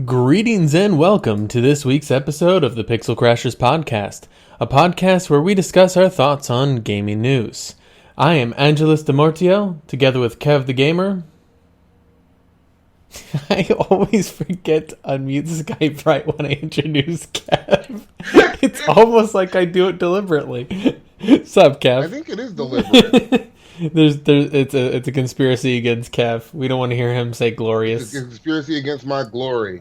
Greetings and welcome to this week's episode of the Pixel Crashers Podcast, a podcast where we discuss our thoughts on gaming news. I am Angelus de Mortiel, together with Kev the Gamer. I always forget to unmute Skype right when I introduce Kev. It's almost like I do it deliberately. Sup, Kev? I think it is deliberate. It's a conspiracy against Kev. We don't want to hear him say glorious. It's a conspiracy against my glory.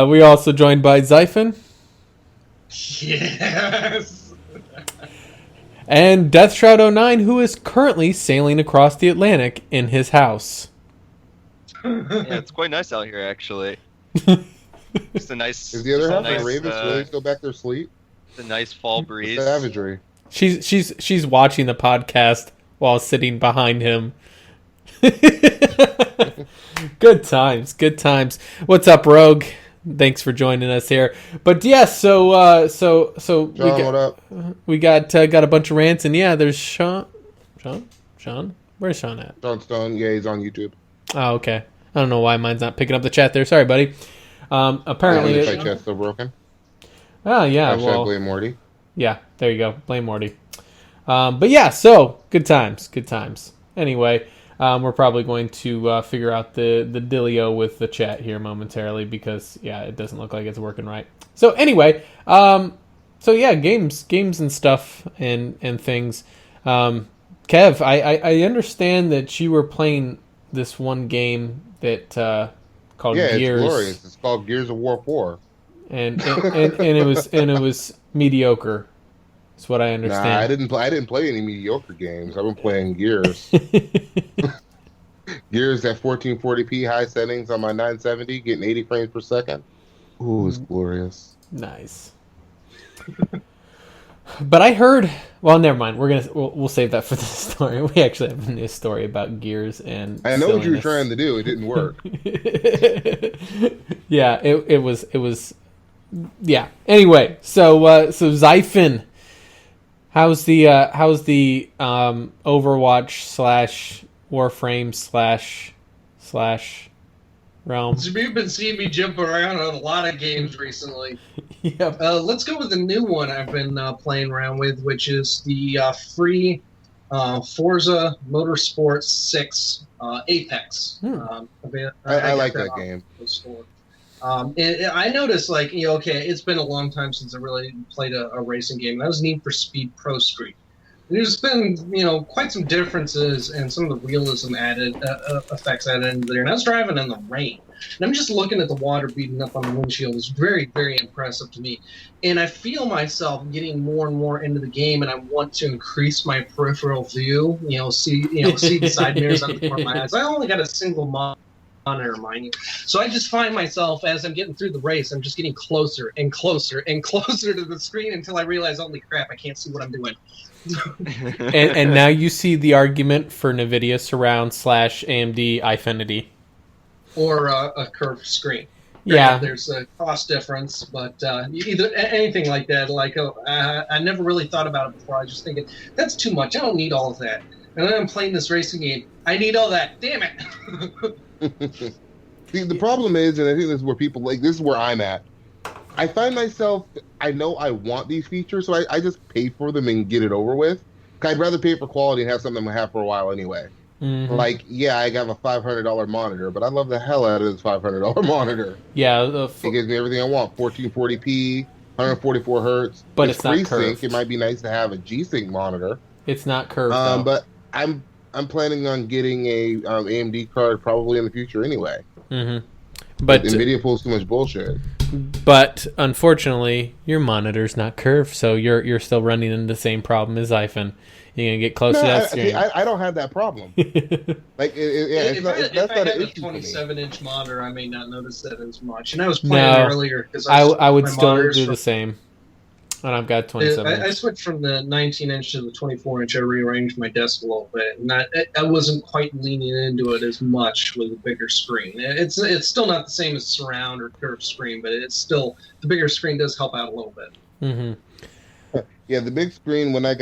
We also joined by Xaiphen. Yes. And Deathshroud09, who is currently sailing across the Atlantic in his house. Yeah, it's quite nice out here, actually. It's a nice. Is the other half nice, of Ravens really still back there asleep? It's a nice fall breeze. Savagery. She's watching the podcast while sitting behind him. Good times. What's up, Rogue? Thanks for joining us here. But yeah, so John, we got a bunch of rants, and yeah, there's Sean. Where's Sean at? John Stone. Yeah, he's on YouTube. Oh, okay. I don't know why mine's not picking up the chat there. Sorry, buddy. Apparently, my chat's still broken. Oh yeah, Should I blame Morty? Yeah, there you go. Blame Morty. But yeah, so good times. Anyway, we're probably going to figure out the dealio with the chat here momentarily because yeah, it doesn't look like it's working right. So anyway, so yeah, games and stuff and things. Kev, I understand that you were playing this one game that called Gears. Yeah, it's glorious. It's called Gears of War 4. And it was mediocre. That's what I understand. Nah, I didn't play any mediocre games. I've been playing Gears. Gears at 1440p high settings on my 970, getting 80 frames per second. Ooh, it's glorious. Nice. But I heard. Well, never mind. We'll save that for the story. We actually have a news story about Gears and. I know what you were trying to do. It didn't work. Yeah, it was. Yeah. Anyway, so Xaiphen, how's the Overwatch / Warframe / Realm? You've been seeing me jump around on a lot of games recently. Yep. Let's go with the new one I've been playing around with, which is the free Forza Motorsport 6 Apex. I like that game. I noticed, it's been a long time since I really played a racing game. That was Need for Speed Pro Street. There's been, quite some differences and some of the realism added, effects added into there. And I was driving in the rain. And I'm just looking at the water beating up on the windshield. It's very, very impressive to me. And I feel myself getting more and more into the game, and I want to increase my peripheral view, see the side mirrors on the corner of my eyes. I only got a single monitor, mind you. So I just find myself, as I'm getting through the race, I'm just getting closer and closer and closer to the screen until I realize, holy crap, I can't see what I'm doing. and now you see the argument for NVIDIA Surround / AMD Eyefinity. Or a curved screen. Yeah. There's a cost difference, but either anything like that, I never really thought about it before. I was just thinking, that's too much. I don't need all of that. And then I'm playing this racing game. I need all that. Damn it. See, the problem is, and I think this is where this is where I'm at. I find myself, I know I want these features, so I just pay for them and get it over with. I'd rather pay for quality and have something I have for a while anyway. Mm-hmm. I got a $500 monitor, but I love the hell out of this $500 monitor. Yeah. It gives me everything I want. 1440p, 144 hertz. But it's not curved. It might be nice to have a G-Sync monitor. It's not curved, though. But I'm planning on getting a AMD card probably in the future anyway. Mm-hmm. But NVIDIA pulls too much bullshit. But unfortunately, your monitor's not curved, so you're still running into the same problem as Xaiphen. You're gonna get close to that screen. I don't have that problem. That's not an issue. If I had a 27-inch monitor, I may not notice that as much. And I was playing earlier because I would still do the same. And I've got 27. I switched from the 19-inch to the 24-inch. I rearranged my desk a little bit, and I wasn't quite leaning into it as much with a bigger screen. It's still not the same as surround or curved screen, but it's still, the bigger screen does help out a little bit. Mm-hmm. Yeah, the big screen when I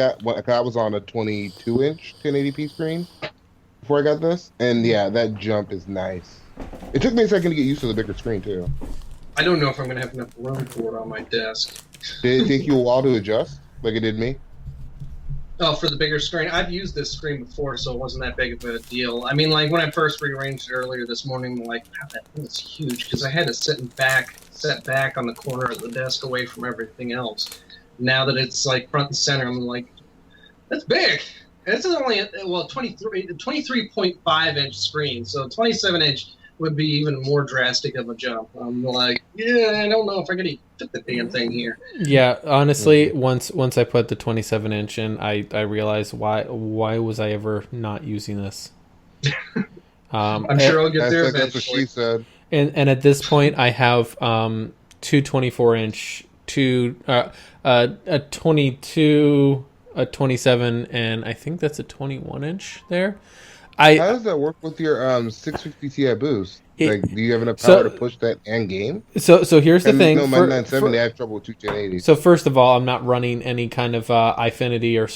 was on a 22-inch 1080p screen before I got this, and yeah, that jump is nice. It took me a second to get used to the bigger screen too. I don't know if I'm going to have enough room for it on my desk. Did it take you a while to adjust, like it did me? Oh, for the bigger screen? I've used this screen before, so it wasn't that big of a deal. I mean, like, when I first rearranged it earlier this morning, like, wow, that thing is huge, because I had to set back on the corner of the desk away from everything else. Now that it's, like, front and center, I'm like, that's big! This is only, well, 23.5-inch screen, so 27-inch would be even more drastic of a jump. I'm like, yeah, I don't know if I can fit the damn thing here. Yeah, honestly, once I put the 27-inch in, I realized why was I ever not using this? I'm sure I'll get there eventually. That's what she said. And at this point, I have two 24-inch, a 22, a 27, and I think that's a 21-inch there. How does that work with your 650 Ti boost? Like, do you have enough power to push that and game? So here's the thing. No, my 970, I have trouble with 1080. So first of all, I'm not running any kind of Ifinity or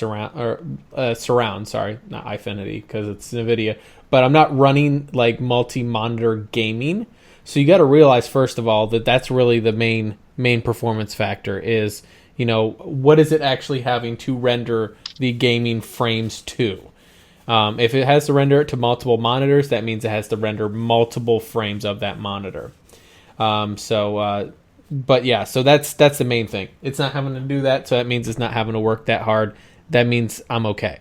surround. Sorry, not Ifinity because it's NVIDIA. But I'm not running like multi-monitor gaming. So you got to realize first of all that that's really the main performance factor is, you know, what is it actually having to render the gaming frames to? If it has to render it to multiple monitors, that means it has to render multiple frames of that monitor. But yeah, so that's the main thing. It's not having to do that, so that means it's not having to work that hard. That means I'm okay.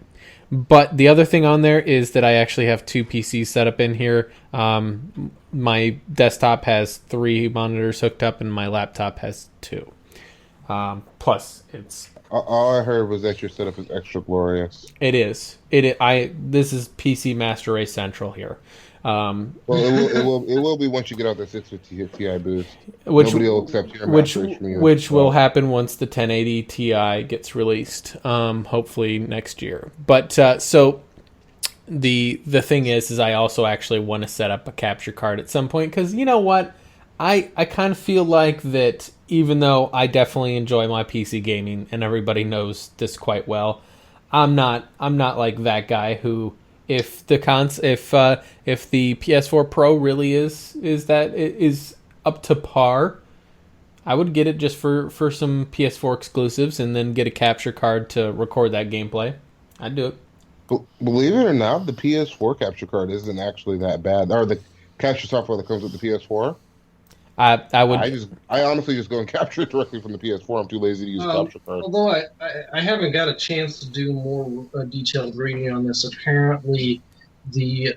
But the other thing on there is that I actually have two PCs set up in here. My desktop has 3 monitors hooked up, and my laptop has 2. Plus, it's... All I heard was that your setup is extra glorious. It is. This is PC Master Race Central here. Well, it will be once you get out the 650 Ti boost. Nobody will accept your Master Race from you. Which will happen once the 1080 Ti gets released, hopefully next year. But so the thing is I also actually want to set up a capture card at some point because you know what, I kind of feel like that. Even though I definitely enjoy my PC gaming, and everybody knows this quite well, I'm not like that guy who, if the PS4 Pro really is up to par, I would get it just for some PS4 exclusives, and then get a capture card to record that gameplay. I'd do it. Believe it or not, the PS4 capture card isn't actually that bad, or the capture software that comes with the PS4. I honestly just go and capture it directly from the PS4. I'm too lazy to use a capture card. Although I haven't got a chance to do more detailed reading on this. Apparently, the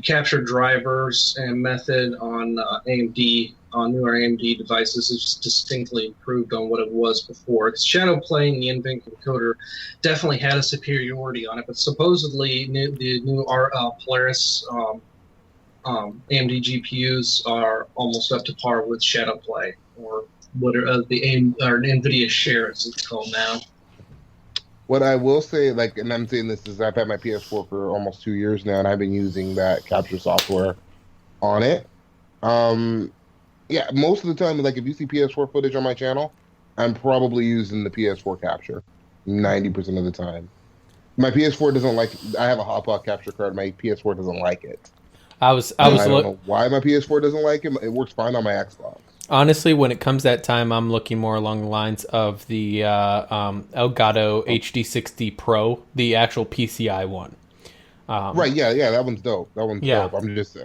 capture drivers and method on newer AMD devices is distinctly improved on what it was before. It's Shadow Play and the NVENC encoder definitely had a superiority on it, but supposedly the new Polaris AMD GPUs are almost up to par with Shadow Play, or what are NVIDIA Share, as it's called now. What I will say, like, and I'm saying this is, I've had my PS4 for almost 2 years now, and I've been using that capture software on it. Yeah, most of the time, like, if you see PS4 footage on my channel, I'm probably using the PS4 capture 90% of the time. My PS4 doesn't like. I have a hotspot capture card. My PS4 doesn't like it. I don't know why my PS4 doesn't like it. It works fine on my Xbox. Honestly, when it comes that time, I'm looking more along the lines of the Elgato HD60 Pro, the actual PCI one. Right, yeah, that one's dope. Dope. I'm just,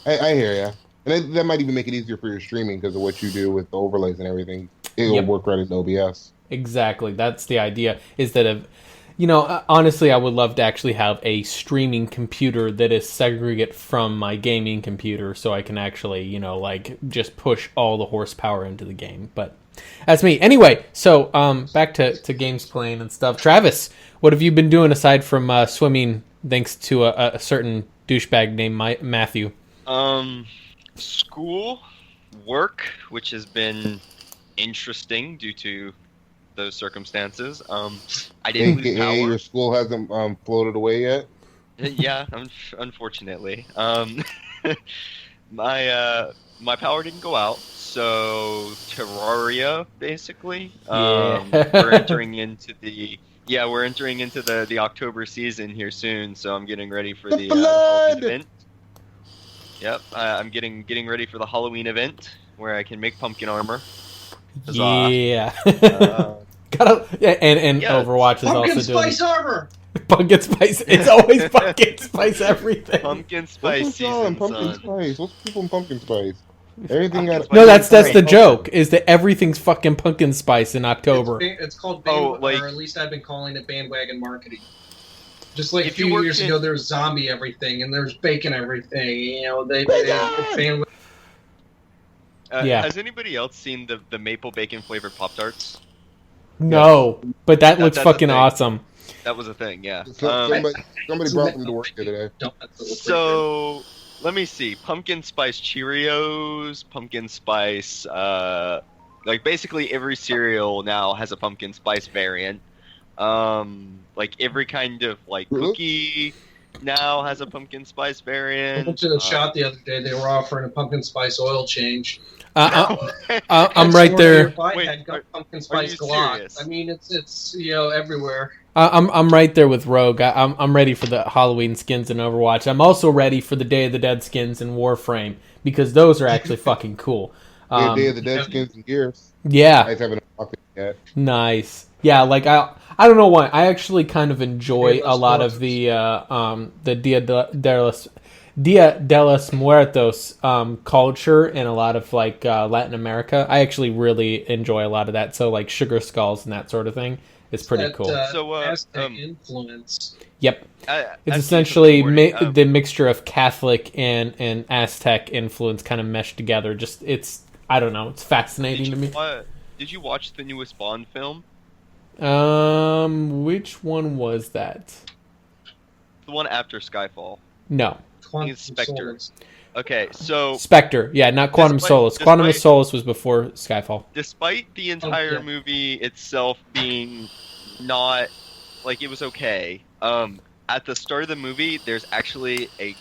I hear ya. And that might even make it easier for your streaming because of what you do with the overlays and everything. It'll work right in OBS. Exactly. That's the idea, is that honestly, I would love to actually have a streaming computer that is segregate from my gaming computer so I can actually, just push all the horsepower into the game. But that's me. Anyway, so back to games playing and stuff. Travis, what have you been doing aside from swimming thanks to a certain douchebag named Matthew? School, work, which has been interesting due to those circumstances. I didn't lose power. Your school hasn't floated away yet? Yeah, unfortunately. My power didn't go out, so Terraria, basically. We're entering into the October season here soon, so I'm getting ready for the Halloween event. Yep, I'm getting ready for the Halloween event where I can make pumpkin armor. Yeah. Uh, and Yeah, Overwatch is Pumpkin also doing spice armor. pumpkin spice. It's always pumpkin spice everything. pumpkin What's spice with y'all and season, pumpkin son. spice? What's with people in pumpkin spice? Everything Pumpkin got spice No, is that's the great. joke. Is that everything's fucking pumpkin spice in October. It's called Oh, or at least I've been calling it bandwagon marketing. Just like a If you few worked years in- ago, there was zombie everything and there's bacon everything. You know, they bandwagon. Yeah. Has anybody else seen the maple bacon flavored Pop Tarts? No, but that looks That's a fucking thing. awesome. That was a thing, yeah. Somebody brought them to work the other day. So let me see. Pumpkin spice Cheerios, pumpkin spice. Like basically every cereal now has a pumpkin spice variant. Like every kind of like cookie now has a pumpkin spice I variant. went to the shop the other day. They were offering a pumpkin spice oil change. I'm right there. Wait, Had pumpkin are spice you Glock. serious? I mean, it's everywhere. I'm right there with Rogue. I'm ready for the Halloween skins in Overwatch. I'm also ready for the Day of the Dead skins in Warframe because those are actually fucking cool. Day of the Dead skins and gears. Yeah. I haven't unlocked it yet. Nice. Yeah, like I don't know why. I actually kind of enjoy a lot of the Dia de los Muertos culture in a lot of like Latin America. I actually really enjoy a lot of that. So like sugar skulls and that sort of thing is pretty cool. Aztec influence. Yep. As It's Keith essentially was reporting, the mixture of Catholic and Aztec influence kind of meshed together. Just I don't know. It's fascinating to me. Did you watch the newest Bond film? Which one was that? The one after Skyfall. No. I think it's Spectre. Okay, so Spectre. Yeah, not Quantum Solace. Quantum of Solace was before Skyfall. Despite the entire movie itself being not like it was okay, at the start of the movie, there's actually a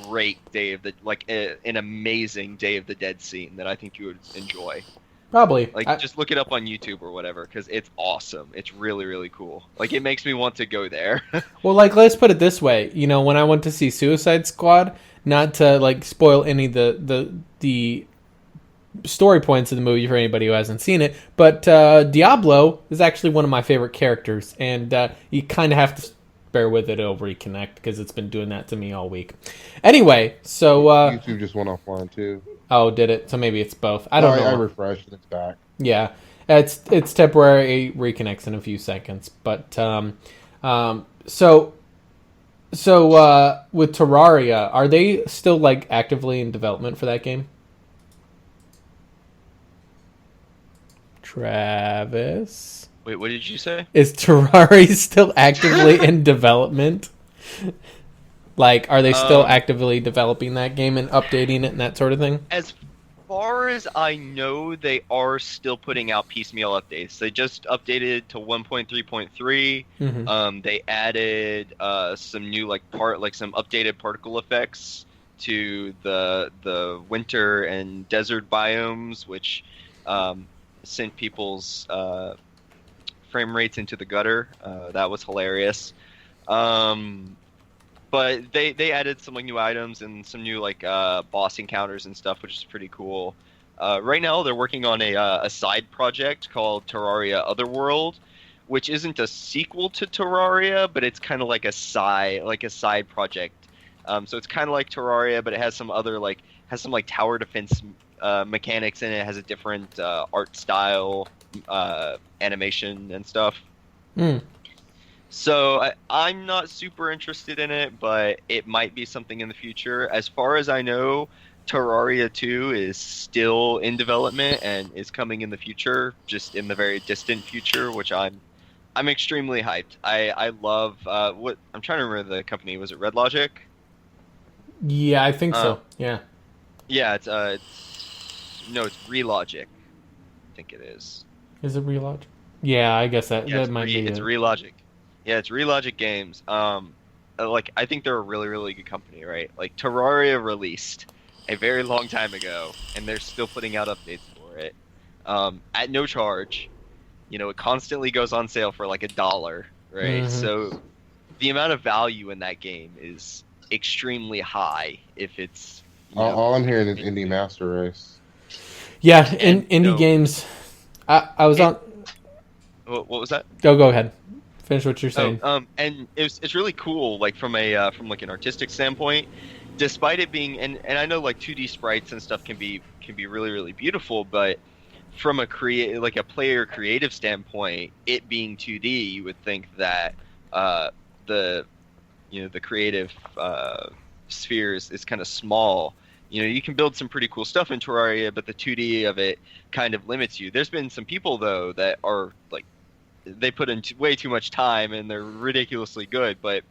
great an amazing Day of the Dead scene that I think you would enjoy. Probably. Just look it up on YouTube or whatever, because it's awesome. It's really, really cool. Like, it makes me want to go there. Well, like, let's put it this way. You know, when I went to see Suicide Squad, not to, like, spoil any of the story points of the movie for anybody who hasn't seen it, but Diablo is actually one of my favorite characters, and you kind of have to bear with it, it'll reconnect, because it's been doing that to me all week. Anyway, so... YouTube just went offline, too. Oh, did it? So maybe it's both. I don't know. I refreshed and it's back. Yeah, it's temporary. It reconnects in a few seconds. But so with Terraria, are they still like actively in development for that game? Travis, Wait, what did you say? is Terraria still actively in development? Like, are they still actively developing that game and updating it and that sort of thing? As far as I know, they are still putting out piecemeal updates. They just updated to 1.3.3. Mm-hmm. They added some new some updated particle effects to the winter and desert biomes, which sent people's frame rates into the gutter. That was hilarious. But they added some new items and some new boss encounters and stuff, which is pretty cool. Right now they're working on a side project called Terraria Otherworld, which isn't a sequel to Terraria, but it's kind of like a side project. So it's kind of like Terraria, but it has some other tower defense mechanics in it. It has a different art style, animation and stuff. So I'm not super interested in it, but it might be something in the future. As far as I know, Terraria 2 is still in development and is coming in the future, just in the very distant future, which I'm extremely hyped. I love what I'm trying to remember the company. Was it Red Logic? Yeah, I think so. Yeah. Yeah, it's Relogic. I think it is. Is it Relogic? Yeah, I guess that might be. It's Relogic. Yeah, it's Relogic Games. I think they're a really, really good company, right? Like, Terraria released a very long time ago, and they're still putting out updates for it at no charge. You know, it constantly goes on sale for like $1, right? Mm-hmm. So the amount of value in that game is extremely high if it's, All I'm hearing is Indie Master Race. Yeah, And, indie games. I was on. What was that? Go ahead. Finish what you're saying. And it's really cool, like from like an artistic standpoint, despite it being and I know like 2D sprites and stuff can be really really beautiful, but from a player creative standpoint, it being 2D, you would think that the creative sphere is kind of small. You can build some pretty cool stuff in Terraria, but the 2D of it kind of limits you. There's been some people though that are like, they put in way too much time and they're ridiculously good, but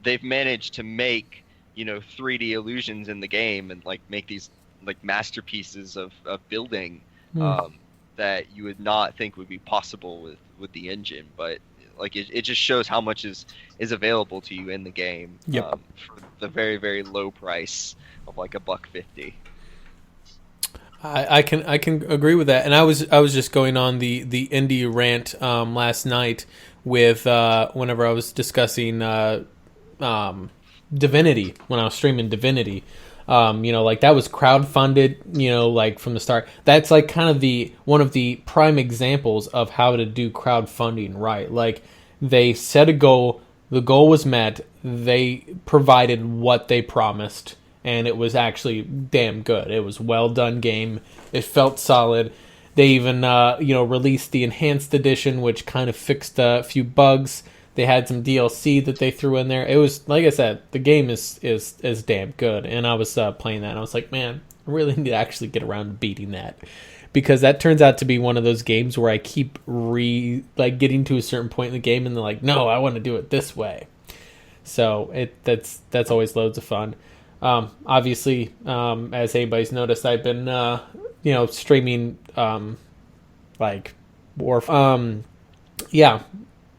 they've managed to make 3D illusions in the game and like make these like masterpieces of building that you would not think would be possible with the engine. But like it just shows how much is available to you in the game. Yep. For the very very low price of like $1.50. I can agree with that, and I was just going on the indie rant last night with whenever I was discussing Divinity, when I was streaming Divinity. Like that was crowdfunded, like from the start. That's like kind of one of the prime examples of how to do crowdfunding right. Like they set a goal, the goal was met, they provided what they promised, and it was actually damn good. It was well done game. It felt solid. They even released the enhanced edition, which kind of fixed a few bugs. They had some DLC that they threw in there. It was, like I said, the game is damn good. And I was playing that, and I was like, man, I really need to actually get around to beating that. Because that turns out to be one of those games where I keep getting to a certain point in the game, and they're like, no, I want to do it this way. So that's always loads of fun. Obviously, as anybody's noticed, I've been streaming War. Yeah.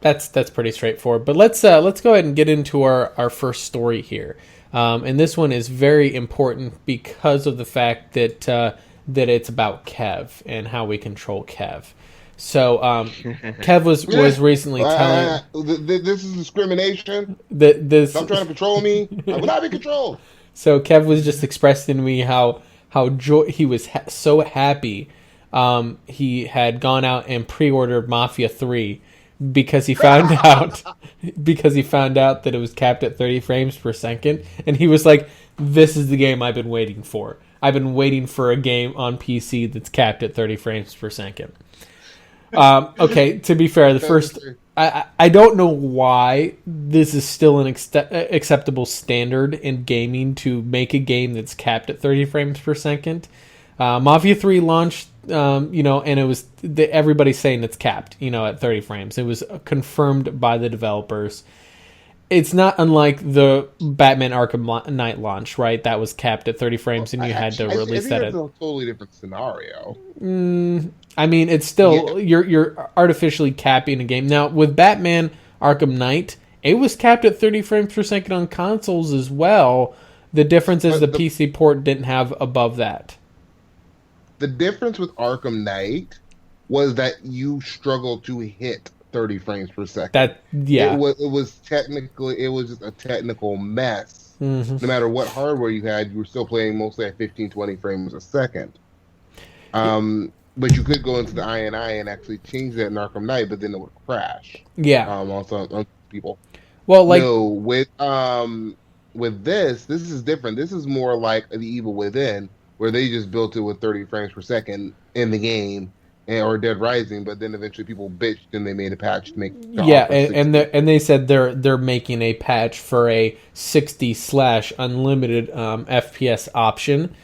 That's pretty straightforward. But let's go ahead and get into our first story here. And this one is very important because of the fact that it's about Kev and how we control Kev. So Kev was recently telling this is discrimination. Stop trying to control me. I will not be controlled. So Kev was just expressing to me how he was so happy he had gone out and pre-ordered Mafia 3 because he found out that it was capped at 30 frames per second, and he was like, this is the game I've been waiting for. I've been waiting for a game on PC that's capped at 30 frames per second. Okay, to be fair, I don't know why this is still an acceptable standard in gaming to make a game that's capped at 30 frames per second. Mafia 3 launched, and it was everybody's saying it's capped, at 30 frames. It was confirmed by the developers. It's not unlike the Batman Arkham Knight launch, right? That was capped at 30 frames, and you had to release that. It's a totally different scenario. I mean, it's still you're artificially capping a game. Now with Batman Arkham Knight, it was capped at 30 frames per second on consoles as well. The difference is the PC port didn't have above that. The difference with Arkham Knight was that you struggled to hit 30 frames per second. It was just a technical mess. Mm-hmm. No matter what hardware you had, you were still playing mostly at 15, 20 frames a second. But you could go into the INI and actually change that in Arkham Knight, but then it would crash. Yeah. On people. Well, like no, with this is different. This is more like The Evil Within, where they just built it with 30 frames per second in the game, or Dead Rising, but then eventually people bitched and they made a patch to make and they said they're making a patch for a 60/unlimited FPS option.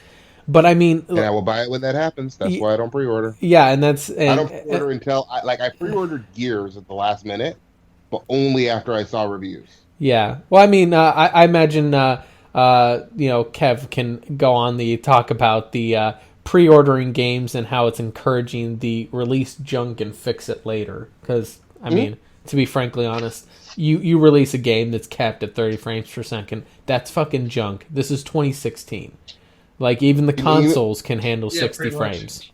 But I mean, and I will buy it when that happens. That's why I don't pre-order. Yeah, I don't pre-order until I pre-ordered Gears at the last minute, but only after I saw reviews. Yeah, well, I mean, I imagine Kev can go on the talk about the pre-ordering games and how it's encouraging the release junk and fix it later. Because I mean, to be frankly honest, you release a game that's capped at 30 frames per second, that's fucking junk. This is 2016. Like, even the consoles can handle 60 frames.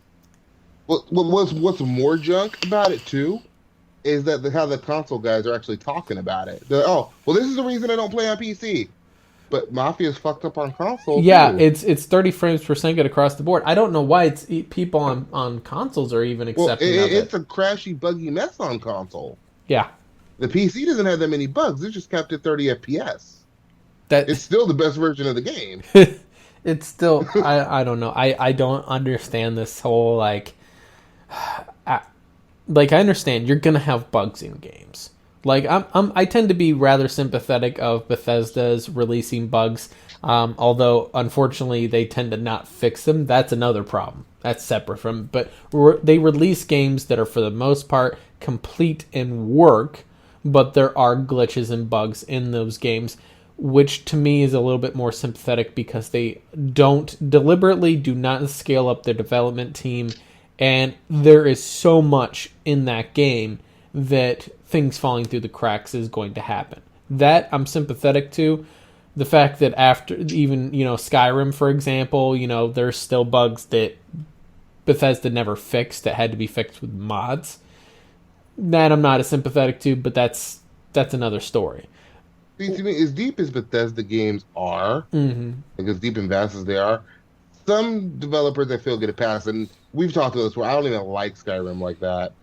What's more junk about it, too, is that how the console guys are actually talking about it. They're, this is the reason I don't play on PC. but Mafia's fucked up on console. Yeah, too. it's 30 frames per second across the board. I don't know why people on consoles are even accepting of it. It's a crashy, buggy mess on console. Yeah. The PC doesn't have that many bugs. It just kept at 30 FPS. It's still the best version of the game. It's still I don't know. I don't understand this whole like I understand you're gonna have bugs in games. Like I tend to be rather sympathetic of Bethesda's releasing bugs, although unfortunately they tend to not fix them. That's another problem. That's separate from. But they release games that are for the most part complete and work, but there are glitches and bugs in those games, which to me is a little bit more sympathetic because they deliberately do not scale up their development team, and there is so much in that game that things falling through the cracks is going to happen. That I'm sympathetic to. The fact that after even, Skyrim, for example, there's still bugs that Bethesda never fixed that had to be fixed with mods. That I'm not as sympathetic to, but that's another story. See, to me, as deep as Bethesda games are, like as deep and vast as they are, some developers I feel get a pass, and we've talked about this where I don't even like Skyrim like that,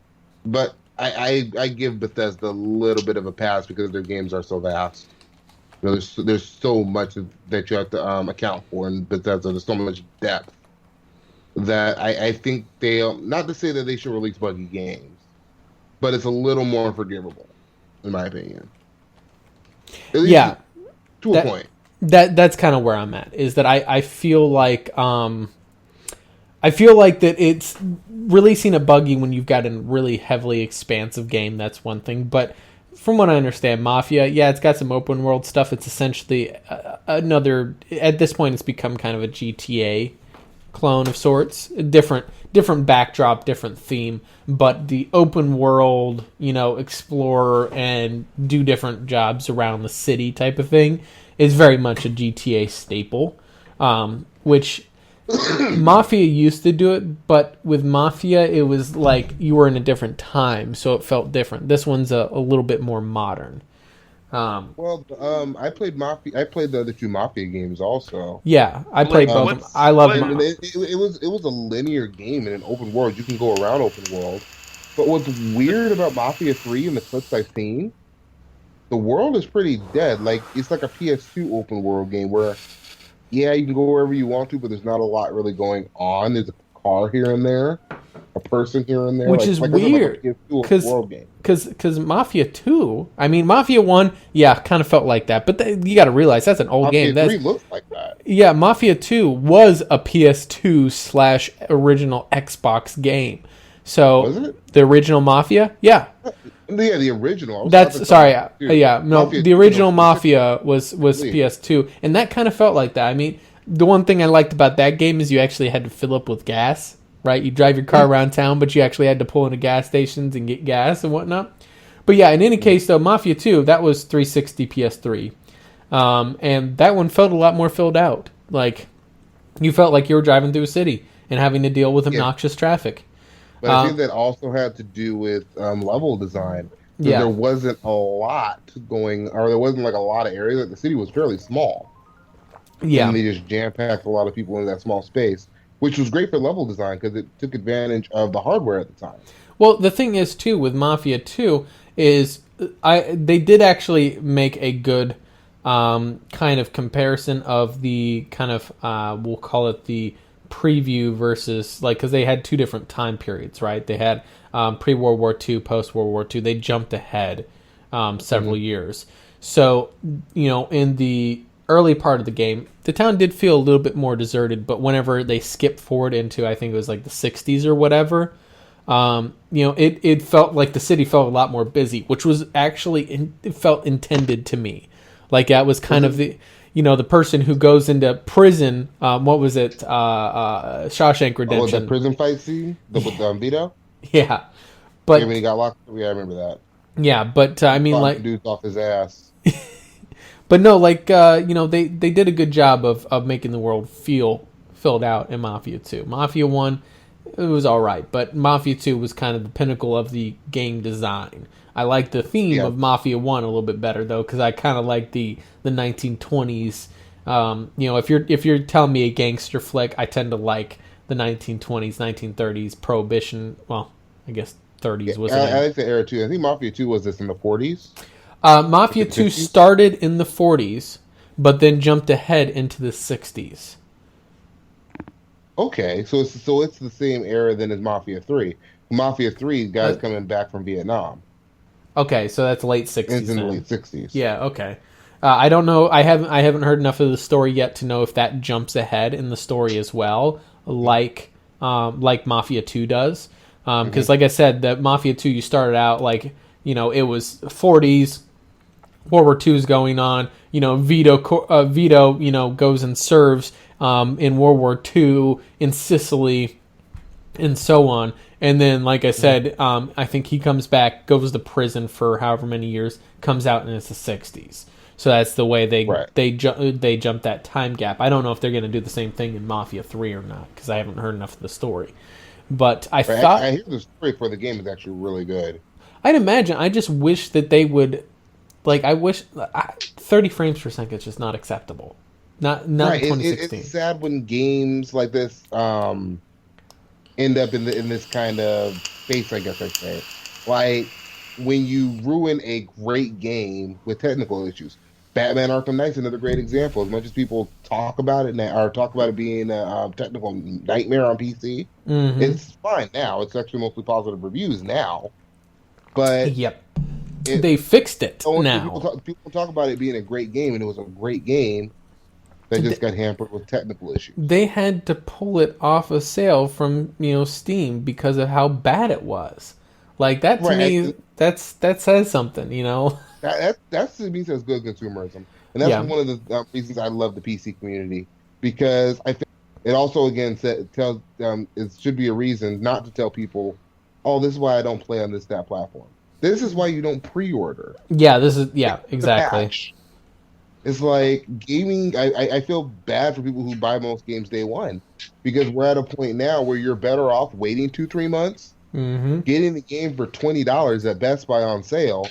but I give Bethesda a little bit of a pass because their games are so vast. There's so much that you have to account for in Bethesda. There's so much depth that I think not to say that they should release buggy games, but it's a little more forgivable, in my opinion. Yeah, to a point. That's kind of where I'm at. Is that I feel like that it's releasing a buggy when you've got a really heavily expansive game. That's one thing, but from what I understand, Mafia, it's got some open world stuff. It's essentially another. At this point, it's become kind of a GTA clone of sorts. Different backdrop, different theme, but the open world, explore and do different jobs around the city type of thing is very much a GTA staple, which Mafia used to do it, but with Mafia, it was like you were in a different time, so it felt different. This one's a little bit more modern. I played Mafia. I played the other two Mafia games also. Yeah, I played both. I love them. It was a linear game in an open world. You can go around open world. But what's weird about Mafia 3 and the clips I've seen, the world is pretty dead. Like, it's like a PS2 open world game where, you can go wherever you want to, but there's not a lot really going on. There's a car here and there, a person here and there. Which is weird. Because Mafia 2, Mafia 1, kind of felt like that. But you got to realize that's an old game. Mafia 3 looks like that. Yeah, Mafia 2 was a PS2/original Xbox game. So, was it? The original Mafia? Yeah. Yeah, the original. The original Mafia was PS2, and that kind of felt like that. The one thing I liked about that game is you actually had to fill up with gas, right? You drive your car around town, but you actually had to pull into gas stations and get gas and whatnot. But yeah, in any case, though, Mafia 2, that was 360 PS3, and that one felt a lot more filled out. Like, you felt like you were driving through a city and having to deal with obnoxious traffic. But I think that also had to do with level design. There wasn't a lot there wasn't like a lot of areas. Like the city was fairly small. Yeah. And they just jam-packed a lot of people in that small space, which was great for level design because it took advantage of the hardware at the time. Well, the thing is, too, with Mafia 2 is they did actually make a good kind of comparison of the kind of, we'll call it the preview versus because they had two different time periods, right? They had pre-World War II, post-World War II. They jumped ahead several years. So, in the early part of the game, the town did feel a little bit more deserted, but whenever they skipped forward into, I think it was like the 60s or whatever, it felt like the city felt a lot more busy, which was actually, it felt intended to me. Like that was kind of the person who goes into prison. What was it? Shawshank Redemption. Oh, the prison fight scene with Vito. Yeah, but when he got locked. Yeah, I remember that. Yeah, but like dudes off his ass. But no, they did a good job of making the world feel filled out in Mafia 2. Mafia 1, it was all right, but Mafia 2 was kind of the pinnacle of the game design. I like the theme Yeah. of Mafia 1 a little bit better, though, because I kind of like the 1920s. If you're telling me a gangster flick, I tend to like the 1920s, 1930s Prohibition. Well, I guess 30s was I it? like the era too. I think Mafia 2 was this in the 40s. Mafia 2 50s? started in the 40s, but then jumped ahead into the 60s. Okay, so it's the same era then as Mafia 3. Mafia 3, guys coming back from Vietnam. Okay, so that's late 60s. It's in the then. late 60s. Yeah, okay. I don't know. I haven't heard enough of the story yet to know if that jumps ahead in the story as well, like Mafia 2 does. Because, like I said, that Mafia 2, you started out like it was 40s, World War II is going on. Vito goes and serves in World War II in Sicily, and so on. And then, like I said, I think he comes back, goes to prison for however many years, comes out, and it's the 60s. So that's the way they jump that time gap. I don't know if they're going to do the same thing in Mafia 3 or not, because I haven't heard enough of the story. But I thought... I hear the story for the game is actually really good. I'd imagine. I just wish that they would... I wish... 30 frames per second is just not acceptable. Not in 2016. It's sad when games like this end up in this kind of space, I guess I'd say. Like, when you ruin a great game with technical issues. Batman Arkham Knight's another great example. As much as people talk about it now, or talk about it being a technical nightmare on PC, it's fine now. It's actually mostly positive reviews now. But yep, they fixed it now. People talk about it being a great game, and it was a great game that just got hampered with technical issues. They had to pull it off a sale from Steam because of how bad it was. Like that to me, that says something. That's to me says good consumerism, and that's one of the reasons I love the PC community, because I think it also again tells it should be a reason not to tell people, oh, this is why I don't play on that platform. This is why you don't pre-order. Yeah, exactly. It's like gaming. I feel bad for people who buy most games day one, because we're at a point now where you're better off waiting 2-3 months, getting the game for $20 at Best Buy on sale,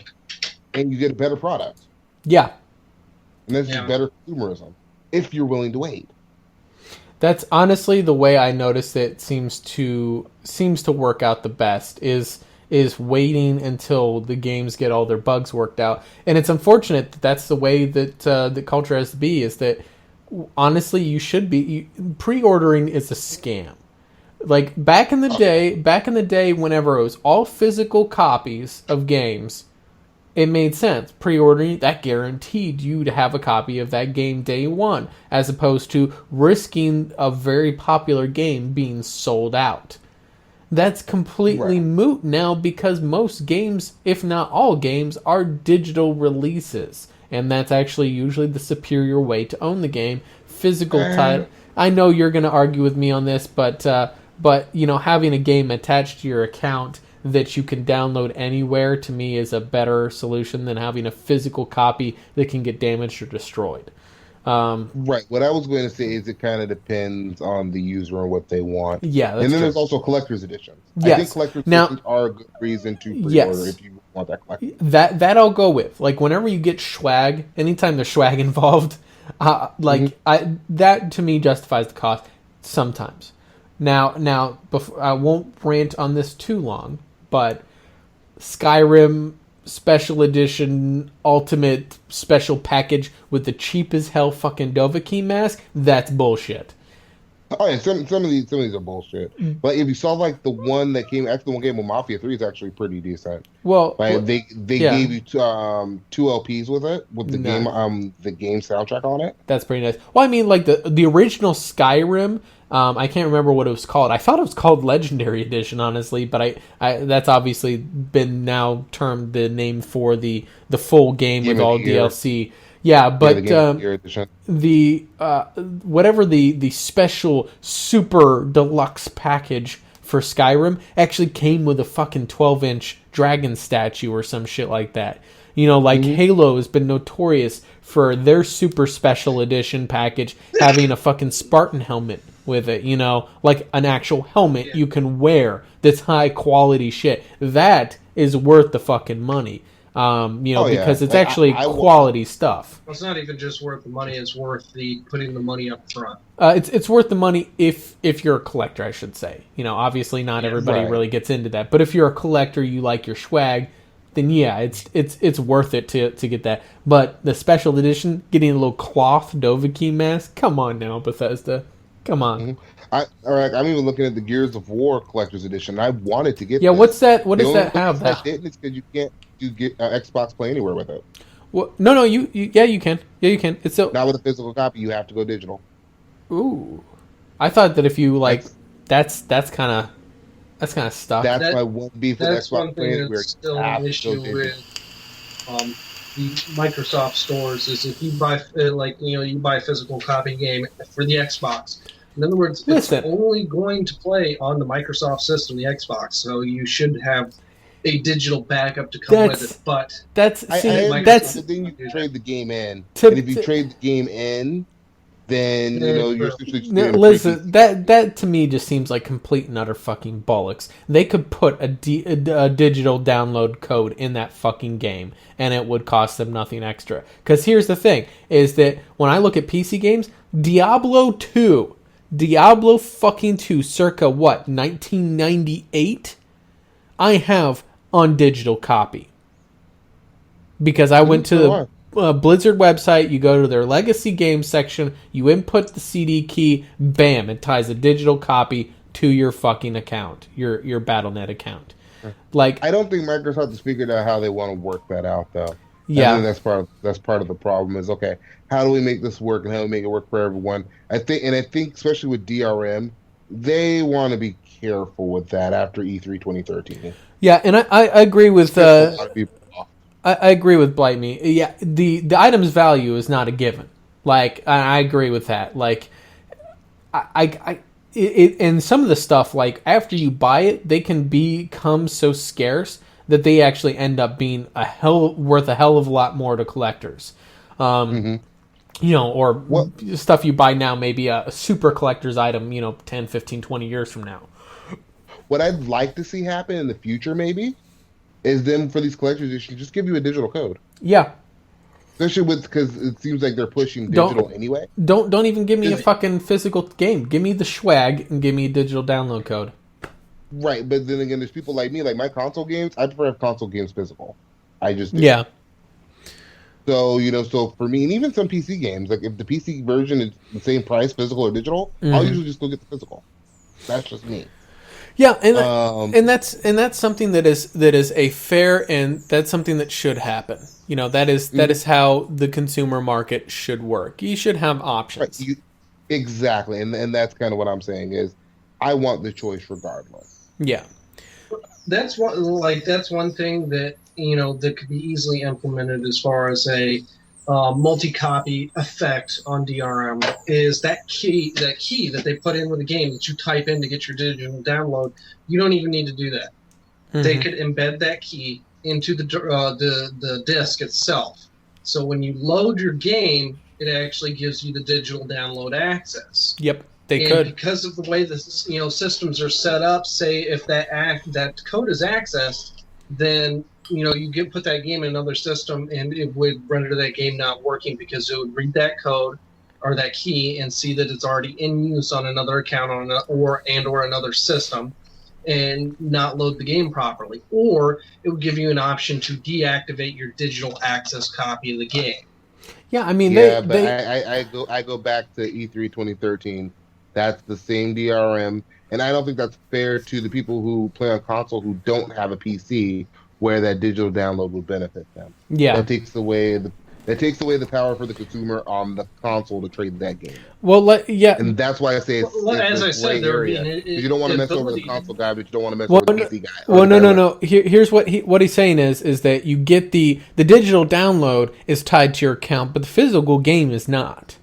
and you get a better product. Yeah. And that's just better consumerism, if you're willing to wait. That's honestly the way I notice it seems to work out the best is waiting until the games get all their bugs worked out. And it's unfortunate that that's the way that the culture has to be, is that honestly you should be pre-ordering is a scam. Like back in the day whenever it was all physical copies of games, it made sense. Pre-ordering, that guaranteed you to have a copy of that game day one, as opposed to risking a very popular game being sold out. That's completely moot now, because most games, if not all games, are digital releases. And that's actually usually the superior way to own the game. Physical title. I know you're going to argue with me on this, but having a game attached to your account that you can download anywhere, to me, is a better solution than having a physical copy that can get damaged or destroyed. Right. What I was going to say is it kind of depends on the user and what they want. Yeah, that's and then true. there's also collector's editions. Yes. I think collector's editions are a good reason to pre-order if you want that collection. That I'll go with. Like whenever you get swag, anytime there's swag involved, that to me justifies the cost sometimes. Now, before, I won't rant on this too long, but Skyrim Special Edition Ultimate Special Package with the cheap as hell fucking Dovahkiin mask, that's bullshit. Oh yeah, some of these are bullshit. But if you saw like the one that came after the one game with Mafia 3 is actually pretty decent. Well, they gave you two LPs with it, with the game soundtrack on it. That's pretty nice. Well, I mean, like the original Skyrim, I can't remember what it was called. I thought it was called Legendary Edition, honestly, but I that's obviously been now termed the name for the full game with all DLC. Yeah, but the whatever the special super deluxe package for Skyrim actually came with a fucking 12-inch dragon statue or some shit like that. Halo has been notorious for their super special edition package having a fucking Spartan helmet with it, like an actual helmet you can wear that's high quality shit. That is worth the fucking money. Because it's actually quality stuff. Well, it's not even just worth the money; it's worth putting the money up front. It's worth the money if you're a collector, I should say. Obviously not everybody really gets into that, but if you're a collector, you like your swag, then yeah, it's worth it to get that. But the special edition, getting a little cloth Dovahkiin mask, come on now, Bethesda, come on. Mm-hmm. I'm even looking at the Gears of War collector's edition. I wanted to get. Yeah, this. what's that? What does that have? That didn't. It's because you can't. You get Xbox Play Anywhere with it. Well, no, you can. Yeah, you can. It's so not with a physical copy. You have to go digital. Ooh, I thought that if you that's kind of stuck. That's my one beef with Xbox Play Anywhere. That's still an issue with the Microsoft stores. Is if you buy you buy a physical copy game for the Xbox. In other words, it's only going to play on the Microsoft system, the Xbox. So you should have a digital backup to come with it, but that's the thing. You can trade the game in, and if you trade the game in, then you're essentially just listen. That to me just seems like complete and utter fucking bollocks. They could put a digital download code in that fucking game, and it would cost them nothing extra. Because here's the thing: is that when I look at PC games, Diablo fucking 2, circa what 1998, I have on digital copy because I went to the Blizzard website. You go to their legacy games section, you input the CD key, bam, it ties a digital copy to your fucking account, your BattleNet account. Like, I don't think Microsoft has figured out how they want to work that out, though. Yeah, I think that's part of the problem. Is okay, how do we make this work and how do we make it work for everyone? I think especially with DRM, they want to be careful with that after E3 2013. Yeah, and I agree with I agree with Blight Me. Yeah, the item's value is not a given. Like, I agree with that. Like, and some of the stuff, like, after you buy it, they can become so scarce that they actually end up being worth a hell of a lot more to collectors. Or stuff you buy now, maybe a super collector's item, 10, 15, 20 years from now. What I'd like to see happen in the future, maybe, is them for these collectors, they should just give you a digital code. Yeah. Especially because it seems like they're pushing digital anyway. Don't even give me a fucking physical game. Give me the swag and give me a digital download code. Right, but then again, there's people like me, like my console games, I prefer to have console games physical. I just do. Yeah. So, so for me, and even some PC games, like if the PC version is the same price, physical or digital, I'll usually just go get the physical. That's just me. Yeah, and that's something that is a fair, and that's something that should happen. That is how the consumer market should work. You should have options. Right. Exactly, and that's kind of what I'm saying is, I want the choice regardless. Yeah, that's one thing that that could be easily implemented as far as a multi-copy effect on DRM is that key that they put in with the game that you type in to get your digital download. You don't even need to do that. Mm-hmm. They could embed that key into the disc itself. So when you load your game, it actually gives you the digital download access. Yep. They could, because of the way the systems are set up. Say if that code is accessed, then you put that game in another system, and it would render that game not working because it would read that code or that key and see that it's already in use on another account or another system, and not load the game properly. Or it would give you an option to deactivate your digital access copy of the game. Yeah, I mean, I go back to E3 2013. That's the same DRM, and I don't think that's fair to the people who play on console who don't have a PC, where that digital download would benefit them. Yeah, that takes away the power for the consumer on the console to trade that game. Well, yeah, and that's why I say it's as I said, you don't want to mess over the console guy, but you don't want to mess over the PC guy. Well, no. Here's what he's saying is that you get the digital download is tied to your account, but the physical game is not.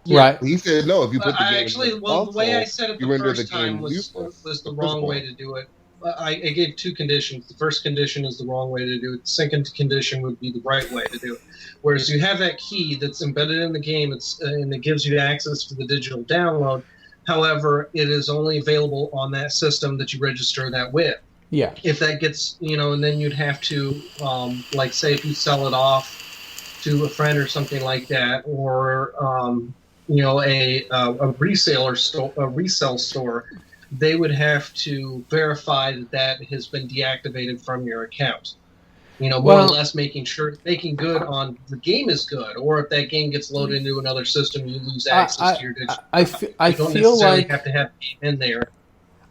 Yeah. Right. He said no. If you put the game the way I said it the first time was the wrong way to do it. I gave two conditions. The first condition is the wrong way to do it. The second condition would be the right way to do it. Whereas you have that key that's embedded in the game, and it gives you access to the digital download. However, it is only available on that system that you register that with. Yeah. If that gets, and then you'd have to, like, say, if you sell it off to a friend or something like that, or a resale store, they would have to verify that has been deactivated from your account. More or less making good on the game is good, or if that game gets loaded into another system, you lose access to your digital. I you don't feel necessarily like have to have the game in there.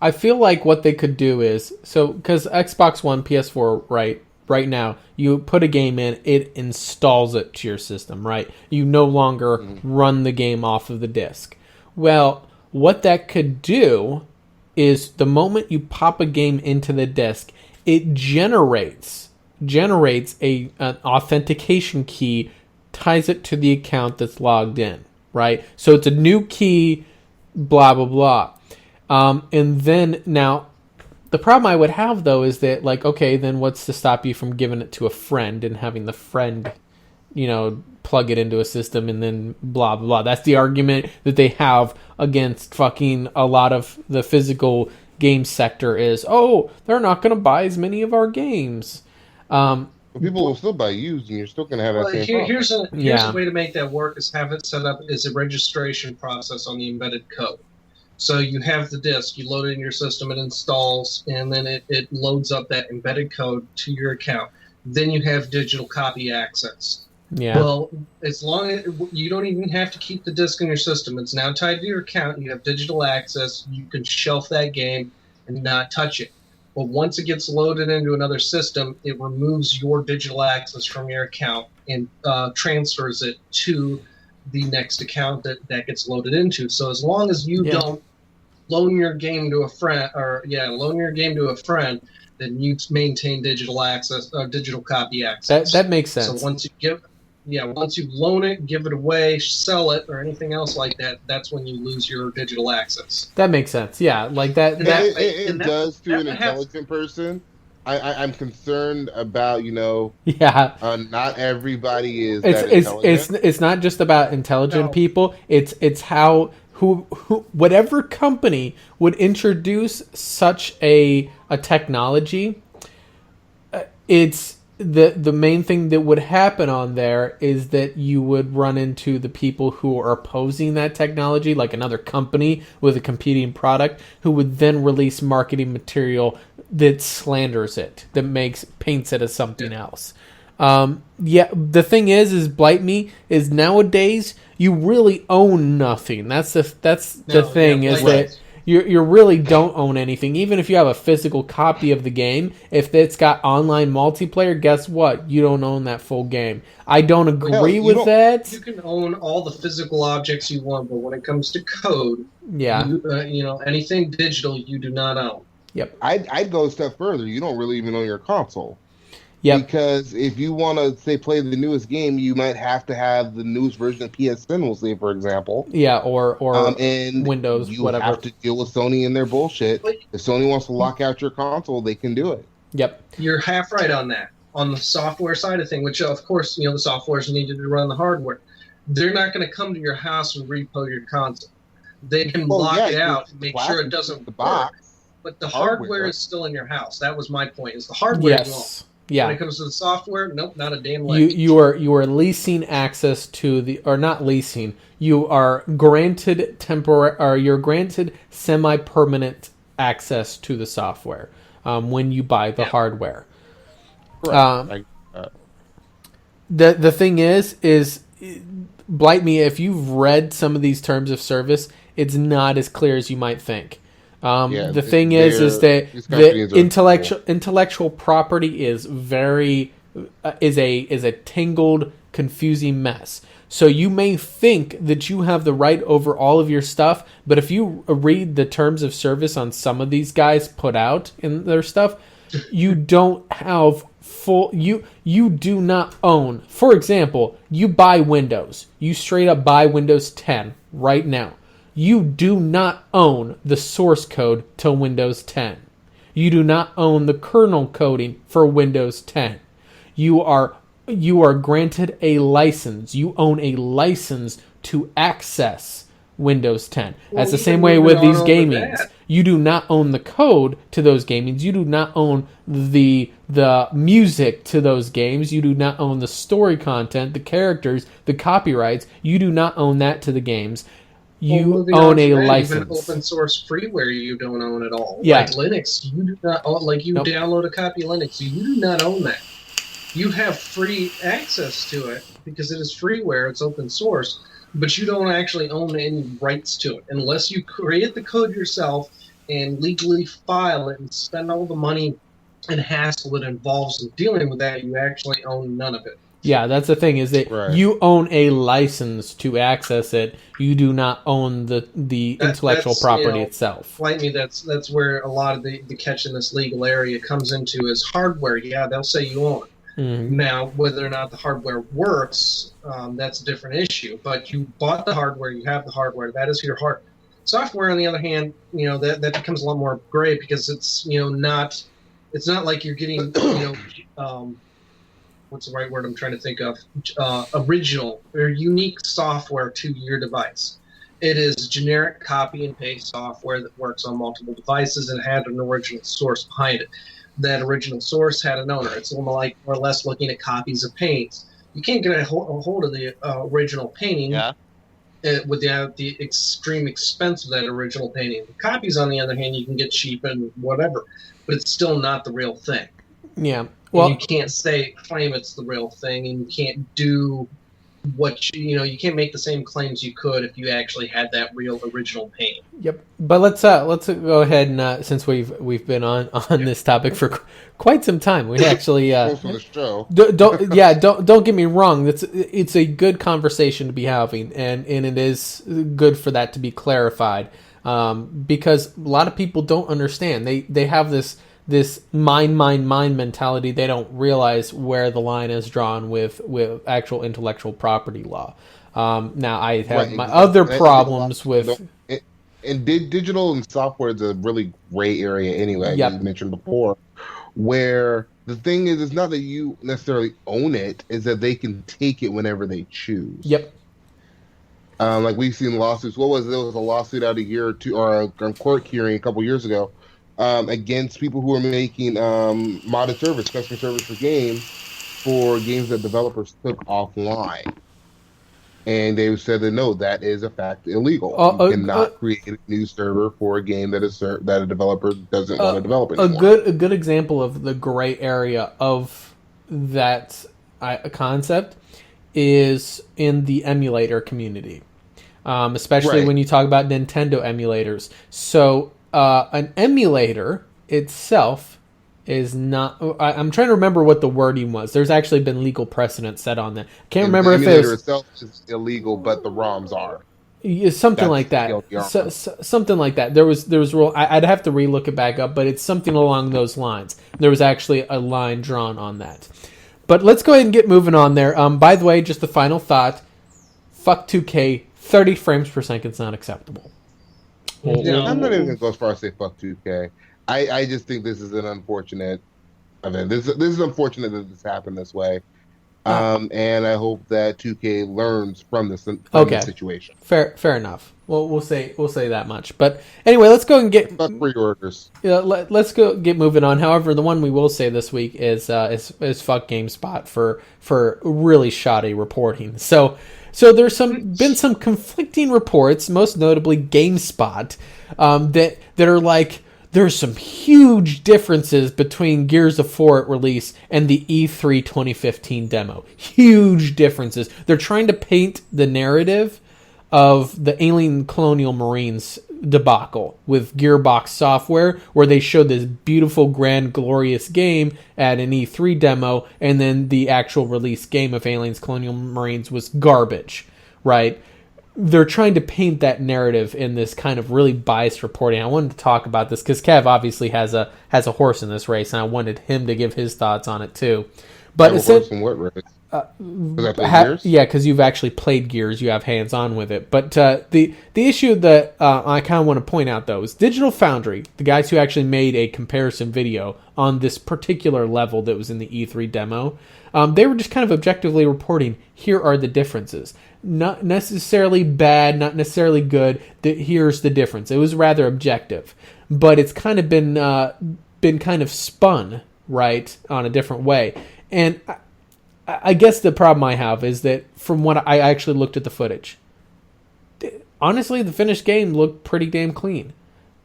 I feel like what they could do is because Xbox One, PS4, right now, you put a game in, it installs it to your system, right? You no longer run the game off of the disc. Well, what that could do is the moment you pop a game into the disc, it generates an authentication key, ties it to the account that's logged in, right? So it's a new key, blah, blah, blah. And then now, the problem I would have, though, is that, like, okay, then what's to stop you from giving it to a friend and having the friend, plug it into a system and then blah, blah, blah. That's the argument that they have against fucking a lot of the physical game sector is, oh, they're not going to buy as many of our games. People will still buy used, and you're still going to have that same problem. Here's a way to make that work: is have it set up as a registration process on the embedded code. So you have the disk, you load it in your system, it installs, and then it loads up that embedded code to your account. Then you have digital copy access. Yeah. Well, as long as you don't even have to keep the disk in your system, it's now tied to your account. You have digital access. You can shelf that game and not touch it. But once it gets loaded into another system, it removes your digital access from your account and transfers it to the next account that gets loaded into. So as long as you don't loan your game to a friend, then you maintain digital access, digital copy access. That makes sense. So once you loan it, give it away, sell it, or anything else like that, that's when you lose your digital access. That makes sense. Yeah, like that. It does to an intelligent person. I'm concerned about not everybody is that intelligent. It's not just about intelligent people. It's how whatever company would introduce such a technology. It's the main thing that would happen on there is that you would run into the people who are opposing that technology, like another company with a competing product, who would then release marketing material that slanders it, that paints it as something else. The thing is Blight Me is nowadays you really own nothing. That's the thing is that you really don't own anything. Even if you have a physical copy of the game, if it's got online multiplayer, guess what? You don't own that full game. I don't agree with that. You can own all the physical objects you want, but when it comes to code, anything digital you do not own. Yep. I'd go a step further. You don't really even own your console. Yep. Because if you want to, say, play the newest game, you might have to have the newest version of PSN, we'll say, for example. Yeah, or and Windows, you whatever. You have to deal with Sony and their bullshit. If Sony wants to lock out your console, they can do it. Yep. You're half right on that. On the software side of things, which, of course, the software is needed to run the hardware. They're not going to come to your house and repo your console. They can block it out and make sure it doesn't work. But the hardware is still in your house. That was my point, is the hardware is wrong. Yeah. When it comes to the software, nope, not a damn lick. You are leasing access to or not leasing. You are granted you're granted semi-permanent access to the software when you buy the hardware. Correct. The thing is Blight Me, if you've read some of these terms of service, it's not as clear as you might think. The thing is that the intellectual property is a tangled, confusing mess. So you may think that you have the right over all of your stuff, but if you read the terms of service on some of these guys put out in their stuff, you don't have you do not own. For example, you buy Windows. You straight up buy Windows 10 right now. You do not own the source code to Windows 10. You do not own the kernel coding for Windows 10. You are granted a license. You own a license to access Windows 10. That's the same way with these gamings. You do not own the code to those games. You do not own the music to those games. You do not own the story content, the characters, the copyrights. You do not own that to the games. You own a license. Even open source freeware, you don't own at all. Yeah. Like Linux, you do not own. Like you download a copy of Linux, you do not own that. You have free access to it because it is freeware. It's open source, but you don't actually own any rights to it unless you create the code yourself and legally file it and spend all the money and hassle that involves in dealing with that. You actually own none of it. Yeah, that's the thing, is that you own a license to access it. You do not own the intellectual property itself. Like me, that's where a lot of the catch in this legal area comes into is hardware. Yeah, they'll say you own it. Mm-hmm. Now, whether or not the hardware works, that's a different issue. But you bought the hardware, you have the hardware, that is your hardware. Software, on the other hand, that becomes a lot more gray because it's it's not like you're getting what's the right word I'm trying to think of? Original or unique software to your device. It is generic copy and paste software that works on multiple devices and had an original source behind it. That original source had an owner. It's more or less looking at copies of paintings. You can't get a hold of the original painting without the extreme expense of that original painting. The copies, on the other hand, you can get cheap and whatever, but it's still not the real thing. Yeah. Well, you can't claim it's the real thing, and you can't do what you can't make the same claims you could if you actually had that real original painting. Yep. But let's go ahead and since we've been on this topic for quite some time, we actually don't get me wrong. It's a good conversation to be having, and it is good for that to be clarified, because a lot of people don't understand. They have this mine mentality. They don't realize where the line is drawn with actual intellectual property law. Now, I have my other problems with... And digital and software is a really gray area anyway, as you mentioned before, where the thing is, it's not that you necessarily own it, is that they can take it whenever they choose. Yep. Like we've seen lawsuits. There was a lawsuit out a year or two, or a court hearing a couple years ago, against people who are making modded servers, customer servers for games that developers took offline. And they said that no, that is a fact illegal. You cannot create a new server for a game that a developer doesn't want to develop anymore. A good example of the gray area of that concept is in the emulator community, especially when you talk about Nintendo emulators. So an emulator itself is not... I'm trying to remember what the wording was. There's actually been legal precedent set on that. Can't remember if it was... The emulator itself is illegal, but the ROMs are. Something like that. Something like that. There was rule. I'd have to relook it back up, but it's something along those lines. There was actually a line drawn on that. But let's go ahead and get moving on there. By the way, just the final thought. Fuck 2K. 30 frames per second is not acceptable. Yeah, I'm not even going to go as far as say fuck 2K. I just think this is an unfortunate event. This is unfortunate that this happened this way. And I hope that 2K learns from this situation. Fair enough. Well, we'll say that much. But anyway, let's go and get fuck preorders. Let's go get moving on. However, the one we will say this week is fuck GameSpot for really shoddy reporting. So there's been some conflicting reports, most notably GameSpot, that are like, there's some huge differences between Gears of War release and the E3 2015 demo. Huge differences. They're trying to paint the narrative of the Alien Colonial Marines debacle with Gearbox Software, where they showed this beautiful, grand, glorious game at an E3 demo, and then the actual release game of Aliens Colonial Marines was garbage, right? They're trying to paint that narrative in this kind of really biased reporting. I wanted to talk about this because Kev obviously has a horse in this race, and I wanted him to give his thoughts on it too. But horse in what race? 'Cause I played Gears? Yeah, because you've actually played Gears, you have hands on with it. But the issue that I kind of want to point out though is Digital Foundry, the guys who actually made a comparison video on this particular level that was in the E3 demo. They were just kind of objectively reporting, here are the differences. Not necessarily bad, not necessarily good. Here's the difference. It was rather objective, but it's kind of been kind of spun right on a different way. And I guess the problem I have is that from what I actually looked at the footage, honestly, the finished game looked pretty damn clean.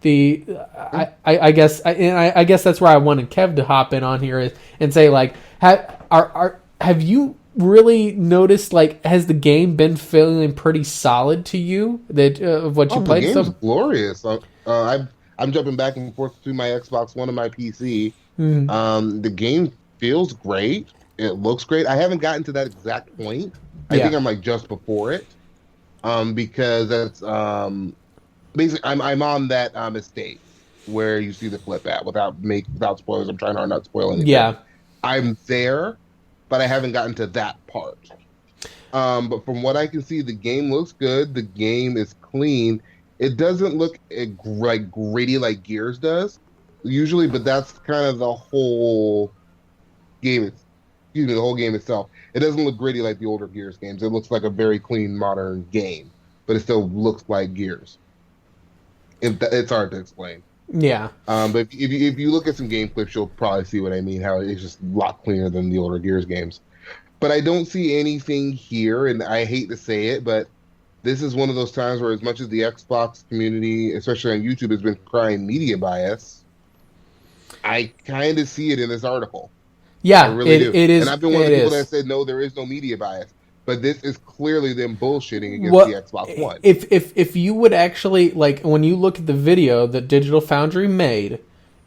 I guess that's where I wanted Kev to hop in on here and say, like, have you really noticed, like, has the game been feeling pretty solid to you that of what you played? The game's glorious. I'm jumping back and forth between my Xbox One and my PC. The game feels great. It looks great. I haven't gotten to that exact point. I think I'm like just before it, because that's basically I'm on that estate where you see the flip at without spoilers. I'm trying to not spoil anything. Yeah, I'm there, but I haven't gotten to that part. But from what I can see, the game looks good. The game is clean. It doesn't look like gritty like Gears does usually, but that's kind of the whole game. The whole game itself. It doesn't look gritty like the older Gears games. It looks like a very clean, modern game, but it still looks like Gears. It's hard to explain. Yeah. But if you look at some game clips, you'll probably see what I mean, how it's just a lot cleaner than the older Gears games. But I don't see anything here, and I hate to say it, but this is one of those times where as much as the Xbox community, especially on YouTube, has been crying media bias, I kind of see it in this article. Yeah, I really do. It is. And I've been one of the people that said, no, there is no media bias. But this is clearly them bullshitting against the Xbox One. If you would actually, like, when you look at the video that Digital Foundry made,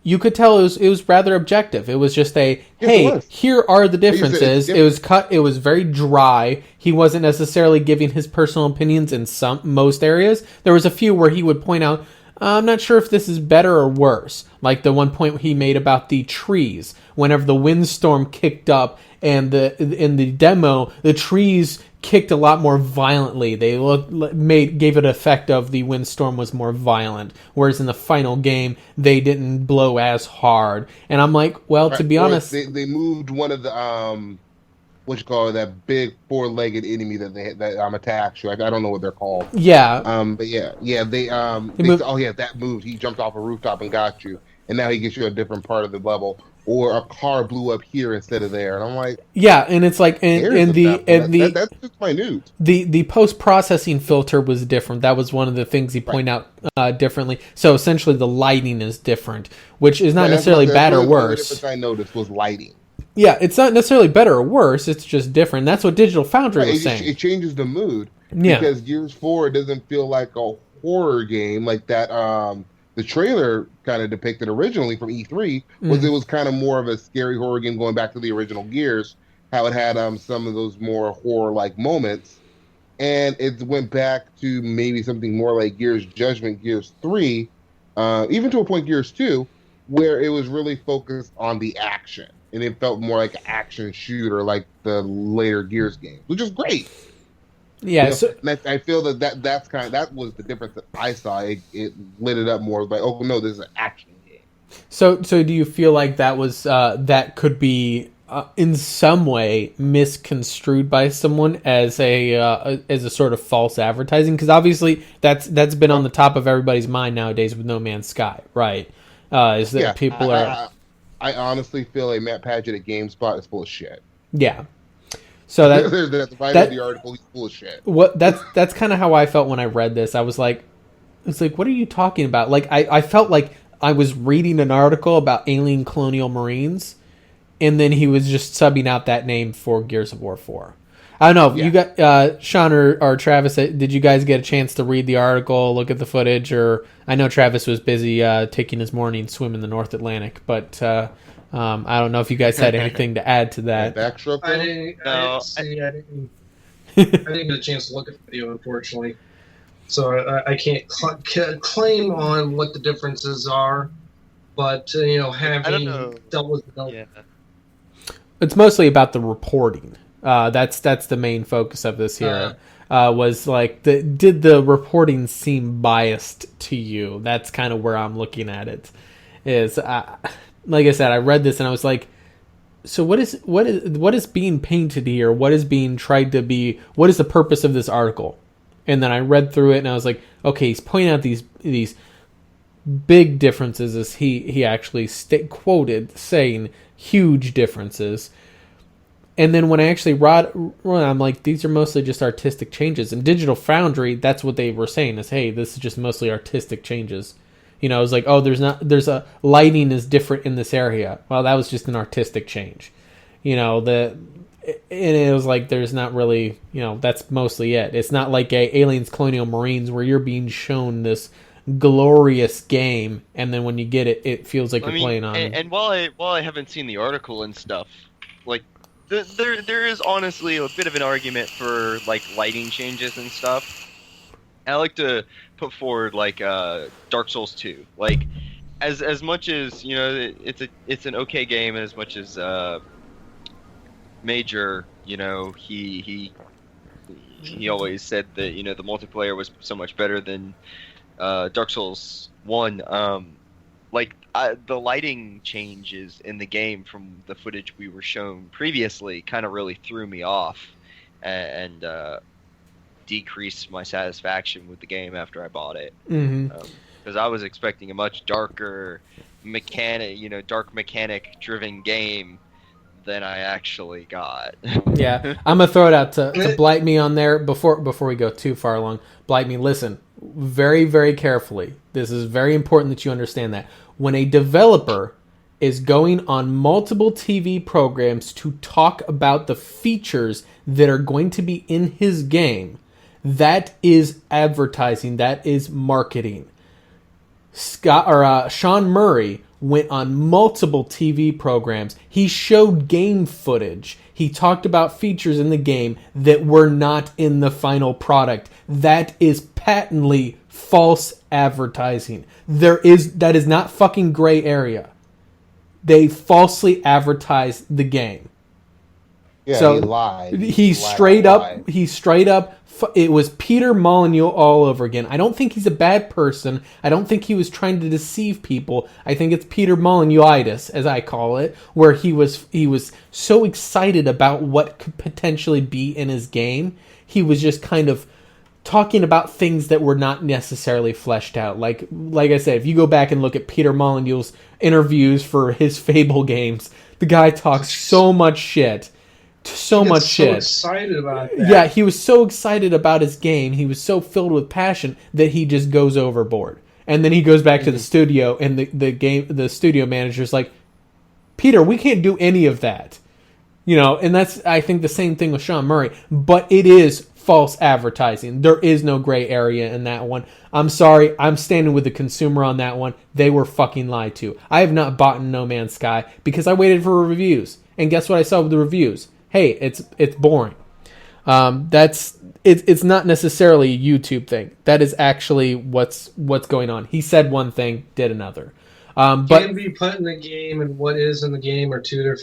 you could tell it was rather objective. It was just here are the differences. It was cut. It was very dry. He wasn't necessarily giving his personal opinions in most areas. There was a few where he would point out, I'm not sure if this is better or worse. Like the one point he made about the trees. Whenever the windstorm kicked up and in the demo, the trees kicked a lot more violently. They gave it an effect of the windstorm was more violent. Whereas in the final game, they didn't blow as hard. And I'm like, well, to be honest, they moved one of the that big four-legged enemy that attacks you. I don't know what they're called. Yeah. But that moved. He jumped off a rooftop and got you, and now he gets you a different part of the level. Or a car blew up here instead of there, and I'm like, yeah, and it's like, that's just minute. The post-processing filter was different. That was one of the things he pointed out differently. So essentially, the lighting is different, which is not necessarily bad or worse. The difference I noticed was lighting. Yeah, it's not necessarily better or worse. It's just different. That's what Digital Foundry was saying. It changes the mood. Yeah, because Gears 4 doesn't feel like a horror game like that. The trailer kind of depicted originally from E3 was it was kind of more of a scary horror game going back to the original Gears, how it had some of those more horror-like moments, and it went back to maybe something more like Gears Judgment, Gears 3, even to a point Gears 2, where it was really focused on the action, and it felt more like an action shooter like the later Gears games, which is great. Yeah, and I feel that was the difference that I saw. It lit it up more like, oh no, this is an action game. So do you feel like that was that could be in some way misconstrued by someone as a sort of false advertising? Because obviously that's been on the top of everybody's mind nowadays with No Man's Sky, right? Is that people are? I honestly feel like Matt Padgett at GameSpot is full of shit. Yeah. So that's the writer of the article. He's full of shit. That's kind of how I felt when I read this. I was like, what are you talking about? Like I felt like I was reading an article about alien colonial marines, and then he was just subbing out that name for Gears of War 4. I don't know. Yeah. You got Sean or Travis. Did you guys get a chance to read the article, look at the footage? Or I know Travis was busy taking his morning swim in the North Atlantic, but. I don't know if you guys had anything to add to that. Backstroke? I didn't get a chance to look at the video, unfortunately. So I can't claim on what the differences are. But, having dealt with It's mostly about the reporting. That's the main focus of this here. Was like, did the reporting seem biased to you? That's kind of where I'm looking at it. Is like I said, I read this and I was like, so what is being painted here? What is being tried to be? What is the purpose of this article? And then I read through it and I was like, okay, he's pointing out these big differences, as he actually quoted saying huge differences. And then when I actually read, I'm like, these are mostly just artistic changes. And Digital Foundry, that's what they were saying is, hey, this is just mostly artistic changes. You know, it was like, oh, there's a lighting is different in this area. Well, that was just an artistic change. You know, and it was like, there's not really, you know, that's mostly it. It's not like Aliens Colonial Marines where you're being shown this glorious game, and then when you get it, it feels like you're playing on. And while I haven't seen the article and stuff, like there is honestly a bit of an argument for like lighting changes and stuff. I like to put forward like Dark Souls 2. Like as much as, you know, it's an okay game, and as much as Major, you know, he always said that, you know, the multiplayer was so much better than Dark Souls 1. Like the lighting changes in the game from the footage we were shown previously kind of really threw me off and decreased my satisfaction with the game after I bought it. Because I was expecting a much darker dark mechanic driven game than I actually got. Yeah, I'm gonna throw it out to Blight Me on there before we go too far along. Blight Me, listen very, very carefully. This is very important that you understand that when a developer is going on multiple TV programs to talk about the features that are going to be in his game, that is advertising. That is marketing. Sean Murray went on multiple TV programs. He showed game footage. He talked about features in the game that were not in the final product. That is patently false advertising. That is not fucking gray area. They falsely advertised the game. Yeah, so he lied. He straight up. It was Peter Molyneux all over again. I don't think he's a bad person. I don't think he was trying to deceive people. I think it's Peter Molyneux-itis, as I call it, where he was so excited about what could potentially be in his game. He was just kind of talking about things that were not necessarily fleshed out. Like I said, if you go back and look at Peter Molyneux's interviews for his Fable games, the guy talks so much shit. So excited about that. Yeah, he was so excited about his game. He was so filled with passion that he just goes overboard. And then he goes back to the studio, and the studio manager's like, Peter, we can't do any of that. You know, and that's, I think, the same thing with Sean Murray. But it is false advertising. There is no gray area in that one. I'm sorry. I'm standing with the consumer on that one. They were fucking lied to. I have not bought No Man's Sky because I waited for reviews. And guess what I saw with the reviews? Hey, it's boring. It's not necessarily a YouTube thing. That is actually what's going on. He said one thing, did another. But can be put in the game and what is in the game are two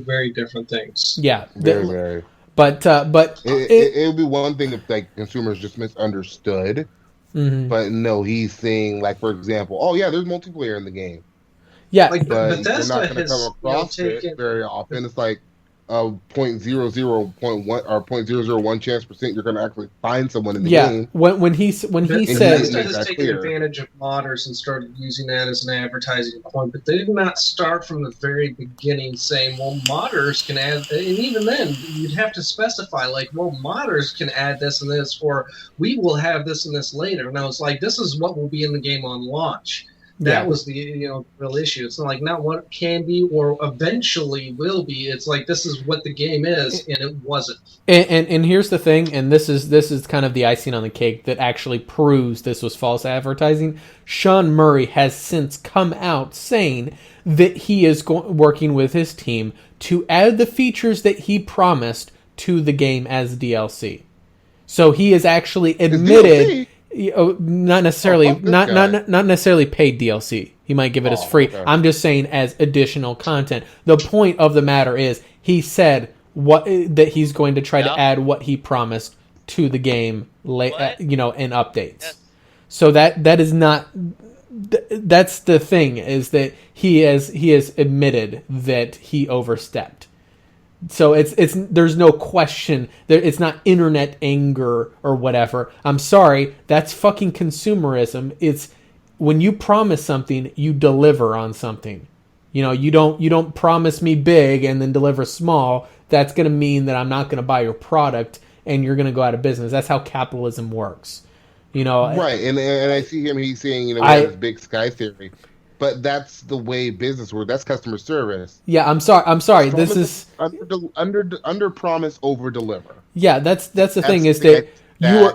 very different things. Yeah, very. But it would be one thing if like consumers just misunderstood. Mm-hmm. But no, he's saying, like, for example, oh yeah, there's multiplayer in the game. Yeah, like, but they're not going to come across it very often. It's like 0.00.1 or 0.001 chance % you're going to actually find someone in the game. When he said Bethesda has taken advantage of modders and started using that as an advertising point, but they did not start from the very beginning saying, well, modders can add, and even then you'd have to specify, like, well, modders can add this and this, or we will have this and this later. And I was like, this is what will be in the game on launch. That was the real issue. It's not like not what can be or eventually will be. It's like this is what the game is, and it wasn't. And here's the thing, and this is kind of the icing on the cake that actually proves this was false advertising. Sean Murray has since come out saying that he is working with his team to add the features that he promised to the game as DLC. So he has actually admitted. Not necessarily, not necessarily paid DLC. He might give it as free. Okay. I'm just saying as additional content. The point of the matter is, he said that he's going to try Yeah. to add what he promised to the game, What? in updates. Yes. So that is not. That's the thing, is that he has admitted that he overstepped. So it's there's no question that it's not internet anger or whatever. I'm sorry, that's fucking consumerism. It's when you promise something, you deliver on something. You don't promise me big and then deliver small. That's going to mean that I'm not going to buy your product and you're going to go out of business. That's how capitalism works. Right, and I see him. He's saying, we have this big sky theory, but that's the way business works. That's customer service. Yeah, I'm sorry. This is under promise, over deliver. Yeah, that's the thing, is that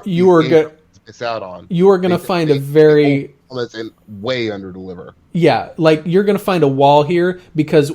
you are going miss out on. You are going to find a very and way under deliver. Yeah, like you're going to find a wall here, because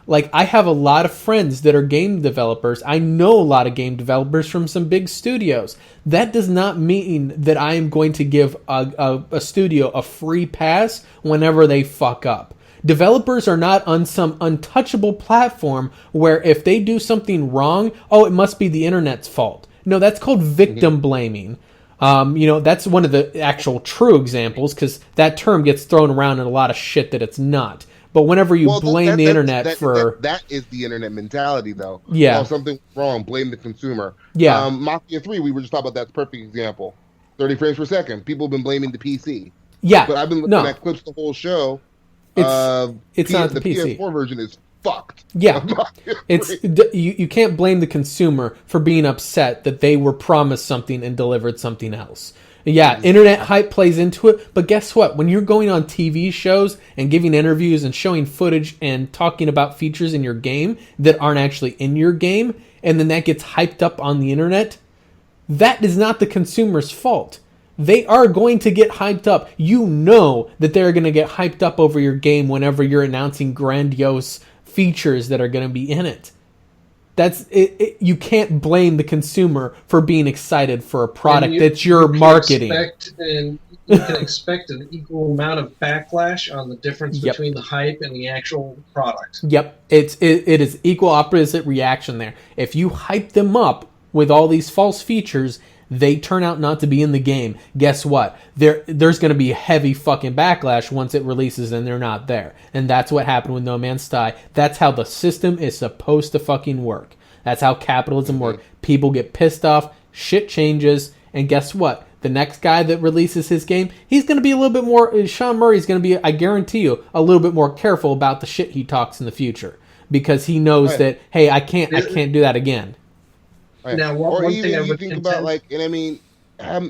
I have a lot of friends that are game developers. I know a lot of game developers from some big studios. That does not mean that I am going to give a studio a free pass whenever they fuck up. Developers are not on some untouchable platform where if they do something wrong, it must be the internet's fault. No, that's called victim blaming. That's one of the actual true examples, because that term gets thrown around in a lot of shit that it's not. But whenever you blame the internet for... That is the internet mentality, though. Yeah. Oh, something wrong, blame the consumer. Yeah. Mafia 3, we were just talking about that's a perfect example. 30 frames per second. People have been blaming the PC. Yeah. But I've been looking at clips the whole show. It's not the PC. PS4 version is fucked. Yeah. You can't blame the consumer for being upset that they were promised something and delivered something else. Yeah, internet hype plays into it, but guess what? When you're going on TV shows and giving interviews and showing footage and talking about features in your game that aren't actually in your game, and then that gets hyped up on the internet, that is not the consumer's fault. They are going to get hyped up. You know that they're going to get hyped up over your game whenever you're announcing grandiose features that are going to be in it. That's it. You can't blame the consumer for being excited for a product that you're marketing. You can expect an equal amount of backlash on the difference between the hype and the actual product. Yep, it is equal opposite reaction there. If you hype them up with all these false features, they turn out not to be in the game. Guess what? There's going to be heavy fucking backlash once it releases and they're not there. And that's what happened with No Man's Sky. That's how the system is supposed to fucking work. That's how capitalism works. People get pissed off, shit changes, and guess what? The next guy that releases his game, he's going to be a little bit more... Sean Murray's going to be, I guarantee you, a little bit more careful about the shit he talks in the future. Because he knows that, hey, I can't do that again. Right. Now, or even you think about the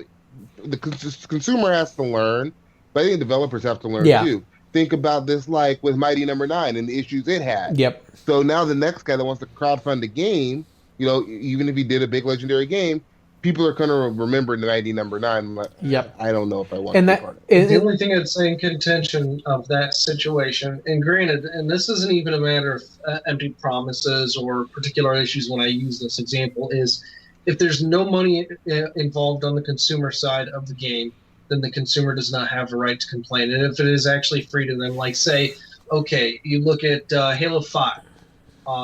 consumer has to learn, but I think developers have to learn too. Think about this, like with Mighty Number 9 and the issues it had. Yep. So now the next guy that wants to crowdfund a game, even if he did a big legendary game, people are going to remember the Mighty Number 9. Yep. I don't know if I want to be part of it. The only thing I'd say in contention of that situation, and granted, and this isn't even a matter of empty promises or particular issues when I use this example, is if there's no money involved on the consumer side of the game, then the consumer does not have a right to complain. And if it is actually free to them, like say, okay, you look at Halo 5.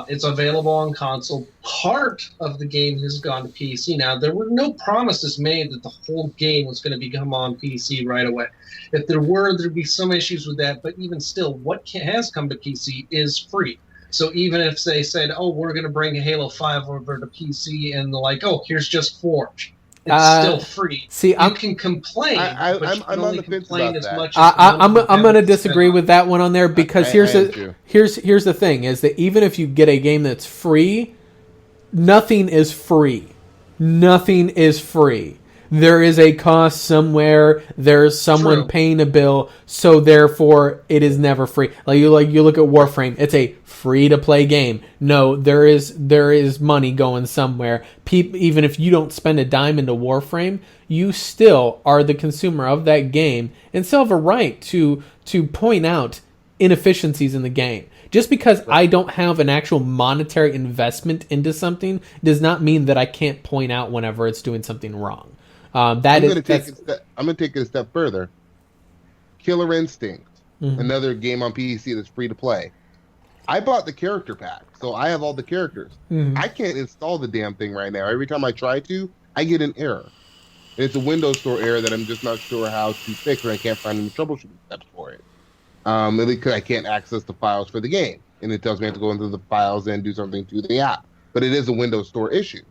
It's available on console. Part of the game has gone to PC. Now, there were no promises made that the whole game was going to become on PC right away. If there were, there'd be some issues with that. But even still, what has come to PC is free. So even if they said, we're going to bring Halo 5 over to PC, and they're like, here's just Forge. It's still free. See, you can complain, but you can only complain as much as I'm going to disagree with that one on there, because here's the thing, is that even if you get a game that's free, nothing is free. Nothing is free. There is a cost somewhere. There's someone paying a bill, so therefore it is never free. Like you look at Warframe, it's a free-to-play game. No, there is money going somewhere. Even if you don't spend a dime into Warframe, you still are the consumer of that game and still have a right to point out inefficiencies in the game. Just because I don't have an actual monetary investment into something does not mean that I can't point out whenever it's doing something wrong. I'm going to take it a step further. Killer Instinct, another game on PC that's free to play. I bought the character pack, so I have all the characters. Mhm. I can't install the damn thing right now. Every time I try to, I get an error. And it's a Windows Store error that I'm just not sure how to fix, and I can't find any troubleshooting steps for it. Because I can't access the files for the game, and it tells me I have to go into the files and do something to the app. But it is a Windows Store issue.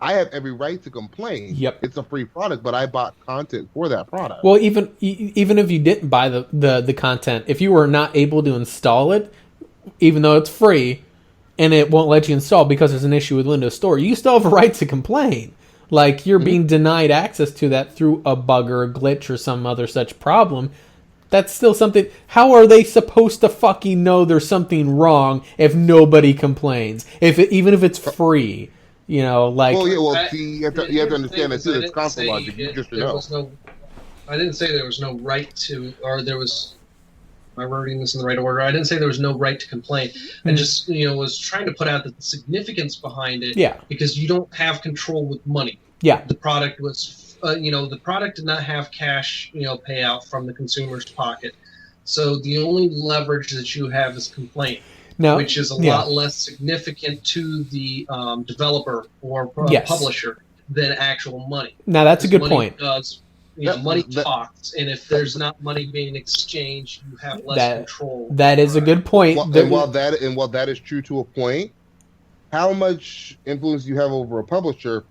I have every right to complain. Yep. It's a free product, but I bought content for that product. Well, even if you didn't buy the content, if you were not able to install it, even though it's free, and it won't let you install because there's an issue with Windows Store, you still have a right to complain. Like, you're being denied access to that through a bug or a glitch or some other such problem. That's still something. How are they supposed to fucking know there's something wrong if nobody complains? Even if it's free, you know, like. Well, yeah. Well, see, you have to understand that too. It's console logic. You just know. I didn't say there was no right to, or there was. Am I wording this in the right order? I didn't say there was no right to complain. I just, was trying to put out the significance behind it. Yeah. Because you don't have control with money. Yeah. The product was, the product did not have cash, payout from the consumer's pocket. So the only leverage that you have is complaint, which is a lot less significant to the developer or publisher than actual money. Now, that's a good point. Money talks, and if there's not money being exchanged, you have less control. That is a good point. And while that is true to a point, how much influence do you have over a publisher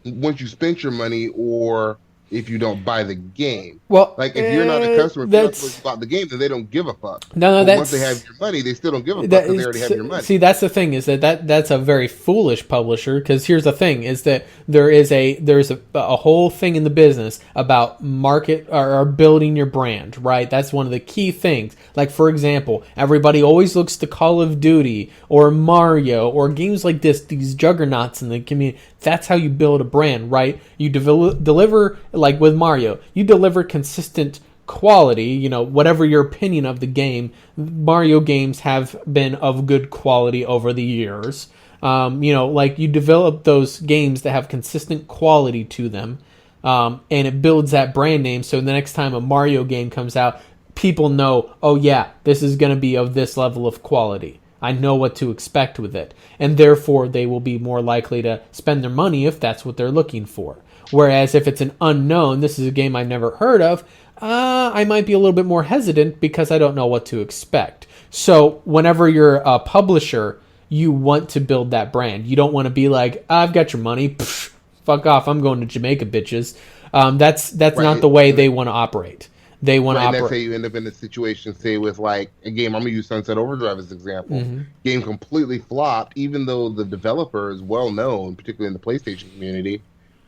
once you spend your money, or if you don't buy the game? Well, like if you're not a customer, if you're not supposed to buy the game, then they don't give a fuck. No, once they have your money, they still don't give a fuck because they already have your money. See, that's the thing, is that's a very foolish publisher, because here's the thing, is that there's a whole thing in the business about market or building your brand, right? That's one of the key things. Like, for example, everybody always looks to Call of Duty or Mario or games like this, these juggernauts in the community. That's how you build a brand, right? You deliver, like with Mario, you deliver consistent quality, whatever your opinion of the game. Mario games have been of good quality over the years. Like, you develop those games that have consistent quality to them, and it builds that brand name, so the next time a Mario game comes out, people know, oh yeah, this is going to be of this level of quality. I know what to expect with it. And therefore, they will be more likely to spend their money if that's what they're looking for. Whereas if it's an unknown, this is a game I've never heard of, I might be a little bit more hesitant because I don't know what to expect. So whenever you're a publisher, you want to build that brand. You don't want to be like, I've got your money, pff, fuck off, I'm going to Jamaica, bitches. That's right. Not the way they want to operate. They want to operate. That's how you end up in a situation, say, with like a game. I'm going to use Sunset Overdrive as an example. Game completely flopped, even though the developer is well known, particularly in the PlayStation community,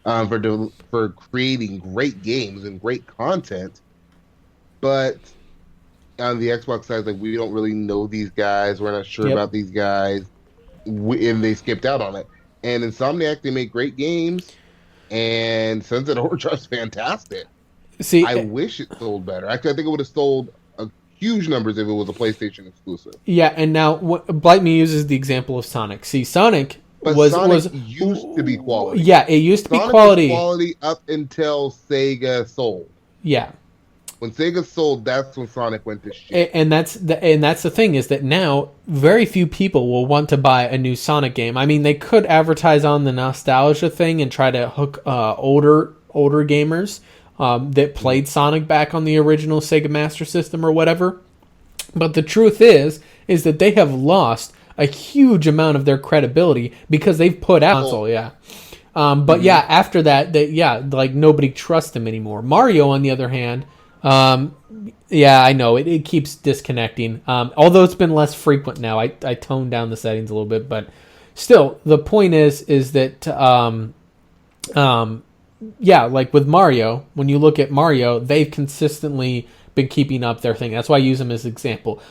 for creating great games and great content. But on the Xbox side, like, we don't really know these guys. We're not sure about these guys, and they skipped out on it. And Insomniac, they make great games, and Sunset Overdrive's fantastic. See, I wish it sold better. Actually, I think it would have sold huge numbers if it was a PlayStation exclusive. Yeah, and now Blight Me uses the example of Sonic. See, Sonic was used to be quality. Yeah, it used to be Sonic quality. Was quality up until Sega sold. Yeah. When Sega sold, that's when Sonic went to shit. And that's the thing, is that now very few people will want to buy a new Sonic game. I mean, they could advertise on the nostalgia thing and try to hook older gamers that played Sonic back on the original Sega Master System or whatever. But the truth is that they have lost a huge amount of their credibility because they've put out console, after that, like, nobody trusts them anymore. Mario, on the other hand, I know it keeps disconnecting. Although it's been less frequent now. I toned down the settings a little bit, but still, the point is that like with Mario, when you look at Mario, they've consistently been keeping up their thing. That's why I use them as an example.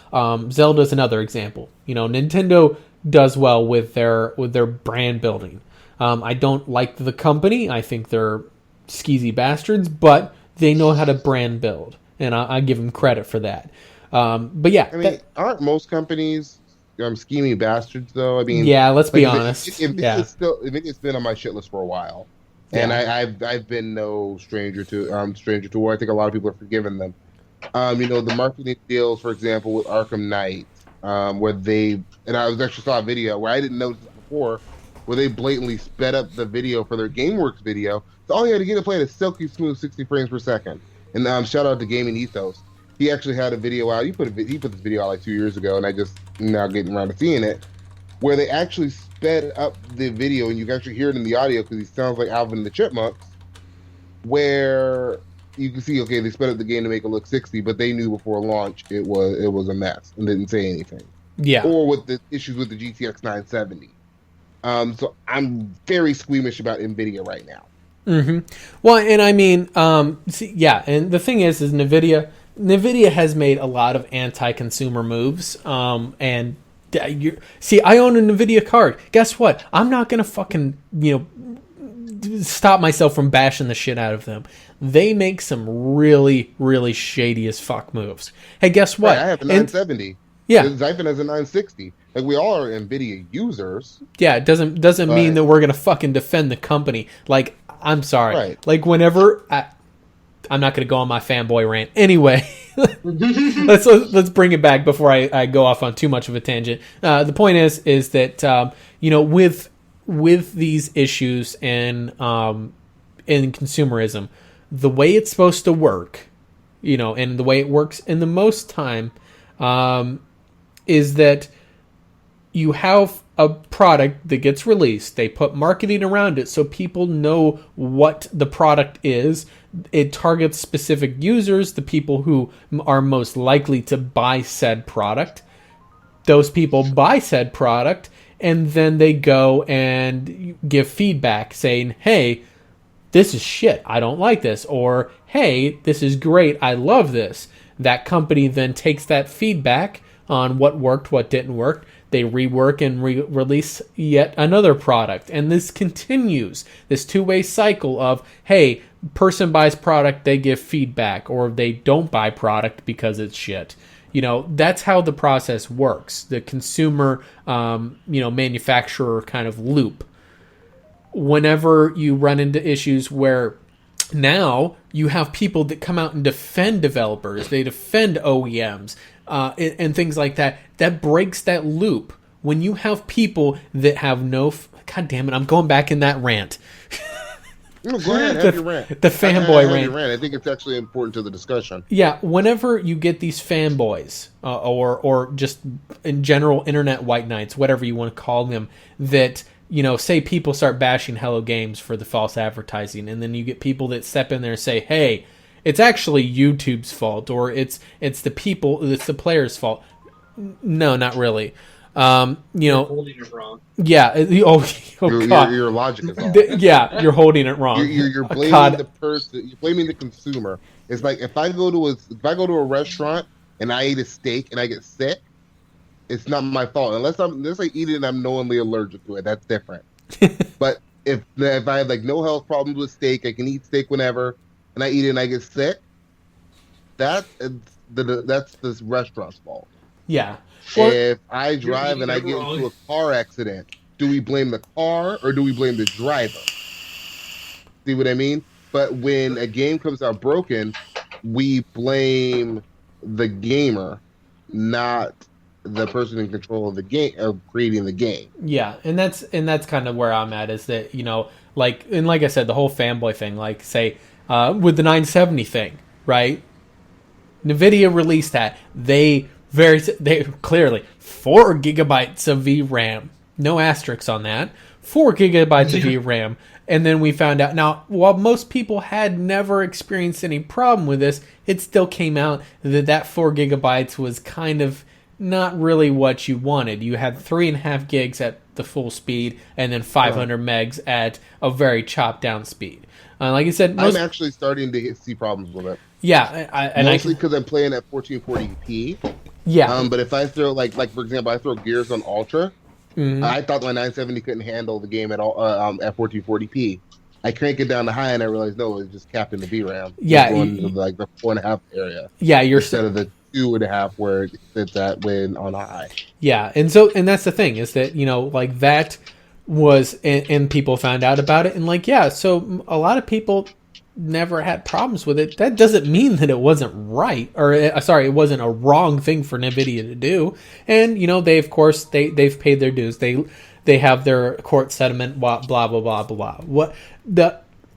Zelda's another example. Nintendo does well with their brand building. I don't like the company. I think they're skeezy bastards, but they know how to brand build, and I give them credit for that. But yeah, aren't most companies scheming bastards though? I mean, yeah, let's be honest. It's been on my shit list for a while. And I've been no stranger to war. I think a lot of people are forgiving them. The marketing deals, for example, with Arkham Knight, where they, and I was actually saw a video where I didn't notice this before, where they blatantly sped up the video for their GameWorks video. So all you had to get to play at a silky smooth 60 frames per second. And shout out to Gaming Ethos. He actually had a video out. He put this video out like 2 years ago, and I just now getting around to seeing it, where they actually sped up the video, and you can actually hear it in the audio because he sounds like Alvin and the Chipmunks, where you can see, okay, they sped up the game to make it look 60, but they knew before launch it was a mess and didn't say anything. Yeah. Or with the issues with the GTX 970. So I'm very squeamish about NVIDIA right now. Mm-hmm. Well, and I mean, yeah, and the thing is NVIDIA has made a lot of anti-consumer moves, and I own a NVIDIA card. Guess what? I'm not going to fucking, stop myself from bashing the shit out of them. They make some really, really shady as fuck moves. Hey, guess what? Right, I have a 970. Yeah. Xaiphen has a 960. Like, we all are NVIDIA users. Yeah, it doesn't mean that we're going to fucking defend the company. Like, I'm sorry. Right. Like, whenever... I'm not going to go on my fanboy rant. Anyway, let's bring it back before I go off on too much of a tangent. The point is that, with these issues and in consumerism, the way it's supposed to work, and the way it works in the most time, is that you have a product that gets released. They put marketing around it so people know what the product is. It targets specific users, the people who are most likely to buy said product. Those people buy said product, and then they go and give feedback saying, hey, this is shit, I don't like this. Or, hey, this is great, I love this. That company then takes that feedback on what worked, what didn't work. They rework and release yet another product. And this continues, this two-way cycle of, hey, person buys product, they give feedback, or they don't buy product because it's shit. That's how the process works. The consumer, manufacturer kind of loop. Whenever you run into issues where now you have people that come out and defend developers, they defend OEMs, and things like that, that breaks that loop. When you have people that have no... God damn it, I'm going back in that rant. No, go ahead, have your rant. The fanboy rant. I think it's actually important to the discussion. Yeah, whenever you get these fanboys, or just in general internet white knights, whatever you want to call them, that... say people start bashing Hello Games for the false advertising, and then you get people that step in there and say, hey, it's actually YouTube's fault, or it's the player's fault. No, not really. You're holding it wrong. Yeah. God. Your logic is off. Yeah, you're holding it wrong. You're blaming the person. You're blaming the consumer. It's like if I go to a restaurant and I eat a steak and I get sick, it's not my fault unless I eat it and I'm knowingly allergic to it. That's different. But if I have like no health problems with steak, I can eat steak whenever, and I eat it and I get sick, that's this restaurant's fault. Yeah. Well, if I drive and I get into a car accident, do we blame the car or do we blame the driver? See what I mean? But when a game comes out broken, we blame the gamer, not the person in control of the game, of creating the game. Yeah, and that's kind of where I'm at, is that, like I said, the whole fanboy thing, like say with the 970 thing, right? NVIDIA released that. They clearly 4 gigabytes of VRAM, no asterisks on that, 4 gigabytes of VRAM. And then we found out, now, while most people had never experienced any problem with this, it still came out that 4 gigabytes was kind of not really what you wanted. You had 3.5 gigs at the full speed, and then 500 megs at a very chopped down speed. Like I said, I'm actually starting to see problems with it. Yeah, mostly because I'm playing at 1440p. Yeah. But if I throw like for example, I throw Gears on Ultra. Mm-hmm. I thought my 970 couldn't handle the game at all at 1440p. I crank it down to high, and I realized no, it's just capped in the VRAM. Yeah, going to like the 4.5 area. Yeah, instead of the 2.5 where it sits at when on high. Yeah, and that's the thing, is that like that was, and people found out about it, and like so a lot of people never had problems with it. That doesn't mean that it wasn't right, or it wasn't a wrong thing for NVIDIA to do. And they of course they've paid their dues. They have their court settlement. Blah blah blah blah blah.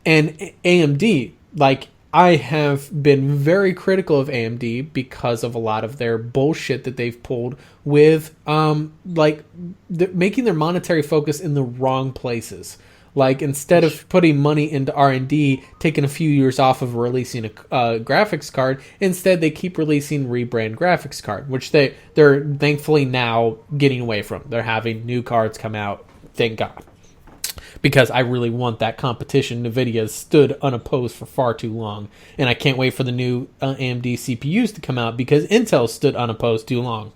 And AMD, like, I have been very critical of AMD because of a lot of their bullshit that they've pulled with making their monetary focus in the wrong places. Like, instead of putting money into R&D, taking a few years off of releasing a graphics card, instead they keep releasing rebrand graphics card, which they're thankfully now getting away from. They're having new cards come out, thank God. Because I really want that competition. NVIDIA stood unopposed for far too long. And I can't wait for the new AMD CPUs to come out because Intel stood unopposed too long.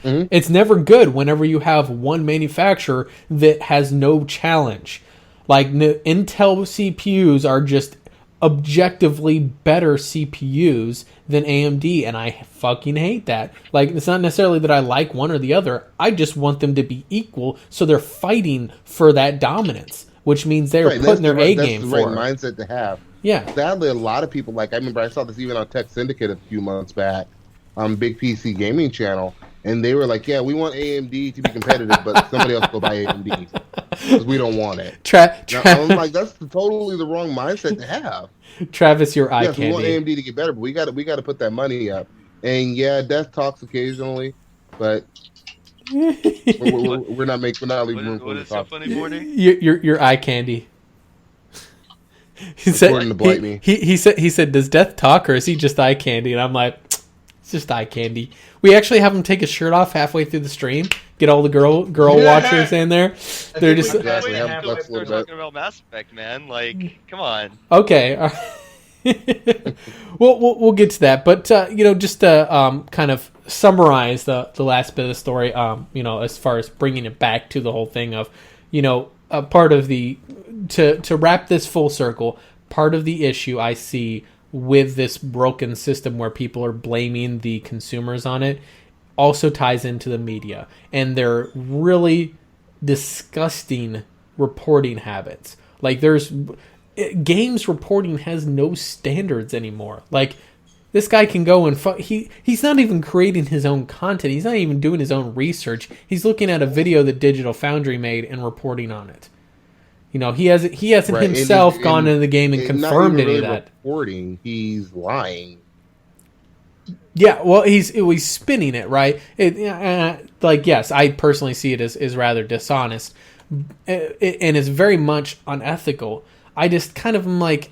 Mm-hmm. It's never good whenever you have one manufacturer that has no challenge. Like, Intel CPUs are just objectively better CPUs than AMD, and I fucking hate that. Like, it's not necessarily that I like one or the other. I just want them to be equal, so they're fighting for that dominance, which means they're putting their A game for it. That's the right mindset to have. Yeah. Sadly, a lot of people, like, I remember I saw this even on Tech Syndicate a few months back, on Big PC Gaming Channel, and they were like, yeah, we want AMD to be competitive, but somebody else go buy AMD because we don't want it. I'm like, that's totally the wrong mindset to have. Travis, your eye candy. We want AMD to get better, but we got to put that money up. And yeah, death talks occasionally, but we're not leaving room for what is so funny, Morty? Your eye candy. He said, he said, does death talk or is he just eye candy? And I'm like, it's just eye candy. We actually have him take his shirt off halfway through the stream. Get all the girl watchers in there. They're just talking about Mass Effect, man. Like, come on. Okay. we'll get to that, but just to kind of summarize the last bit of the story. As far as bringing it back to the whole thing of, a part of the to wrap this full circle. Part of the issue I see with this broken system where people are blaming the consumers on it also ties into the media and their really disgusting reporting habits. Like, games reporting has no standards anymore. Like, this guy can go and he's not even creating his own content. He's not even doing his own research. He's looking at a video that Digital Foundry made and reporting on it. He hasn't himself gone into the game and confirmed any of that. Reporting, he's lying. Yeah, well, he's spinning it, right? Yes, I personally see it as rather dishonest, and it's very much unethical. I just kind of am like,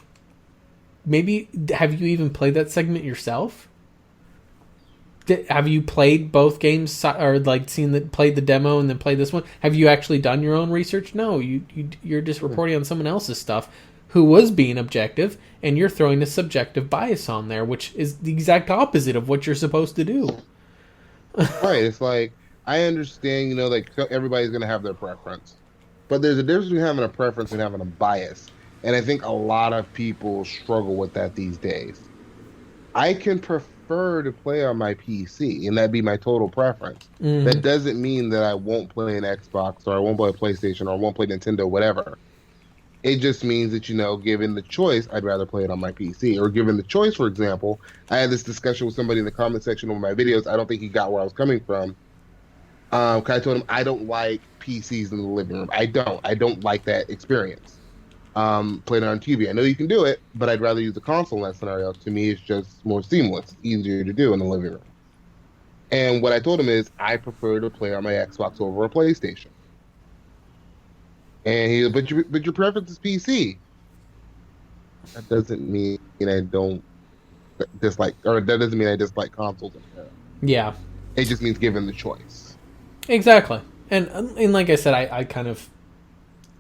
maybe have you even played that segment yourself? Have you played both games or like played the demo and then played this one? Have you actually done your own research? No, you're just reporting on someone else's stuff who was being objective, and you're throwing a subjective bias on there, which is the exact opposite of what you're supposed to do. Right. It's like, I understand, like, everybody's going to have their preference, but there's a difference between having a preference and having a bias. And I think a lot of people struggle with that these days. I can prefer to play on my PC, and that'd be my total preference. Mm-hmm. That doesn't mean that I won't play an Xbox, or I won't play a PlayStation, or I won't play Nintendo, whatever. It just means that, given the choice, I'd rather play it on my PC. Or given the choice, for example, I had this discussion with somebody in the comment section of my videos. I don't think he got where I was coming from. I told him I don't like PCs in the living room. I don't like that experience. Playing on TV. I know you can do it, but I'd rather use a console in that scenario. To me, it's just more seamless. It's easier to do in the living room. And what I told him is, I prefer to play on my Xbox over a PlayStation. And he, but your preference is PC. That doesn't mean I don't dislike, or that doesn't mean I dislike consoles. Yeah. It just means given the choice. Exactly. And like I said, I kind of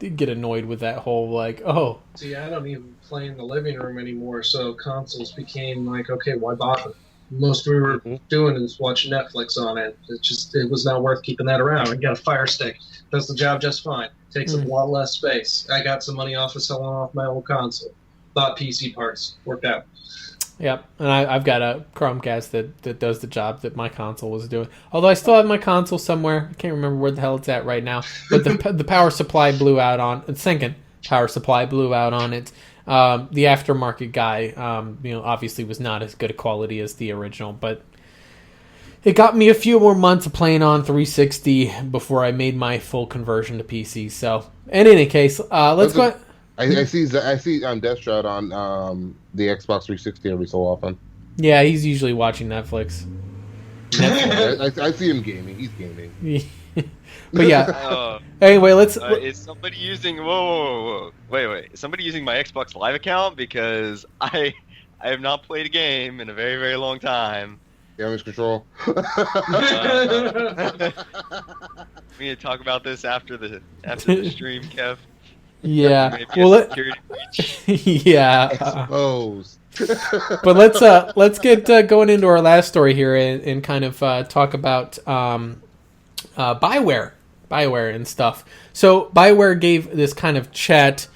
did get annoyed with that whole, like, oh. See, I don't even play in the living room anymore, so consoles became like, okay, why bother? Most we were doing is watch Netflix on it. It was not worth keeping that around. I got a Fire Stick. Does the job just fine. Takes up a lot less space. I got some money off of selling off my old console. Bought PC parts. Worked out. Yep, and I've got a Chromecast that does the job that my console was doing. Although I still have my console somewhere. I can't remember where the hell it's at right now. But the power supply blew out on... It's sinking. Power supply blew out on it. the aftermarket guy, obviously was not as good a quality as the original, but it got me a few more months of playing on 360 before I made my full conversion to PC. So, in any case, let's go. I see Deathshot on the Xbox 360 every so often. Yeah, he's usually watching Netflix. I see him gaming. He's gaming. But yeah. Anyway, let's. Is somebody using? Whoa! Wait! Is somebody using my Xbox Live account? Because I have not played a game in a very, very long time. Damage control. We need to talk about this after the stream, Kev. Yeah. Well, yeah. Exposed. But let's get going into our last story here and kind of talk about BioWare and stuff. So BioWare gave this kind of chat.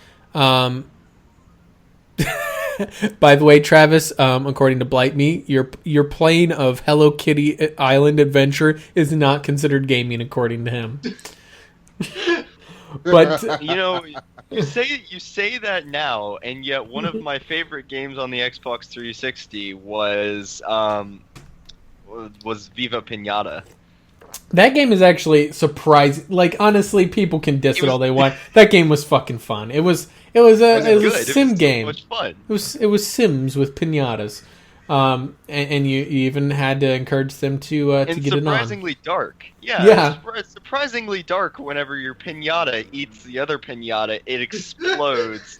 By the way, Travis, according to Blight Me, your playing of Hello Kitty Island Adventure is not considered gaming, according to him. But you say that now, and yet one of my favorite games on the Xbox 360 was Viva Pinata. That game is actually surprising. Like, honestly, people can diss it all they want. That game was fucking fun. It was a sim game. It was so much fun. It was Sims with pinatas, and you even had to encourage them to get it on. Surprisingly dark. Yeah. It's surprisingly dark. Whenever your pinata eats the other pinata, it explodes.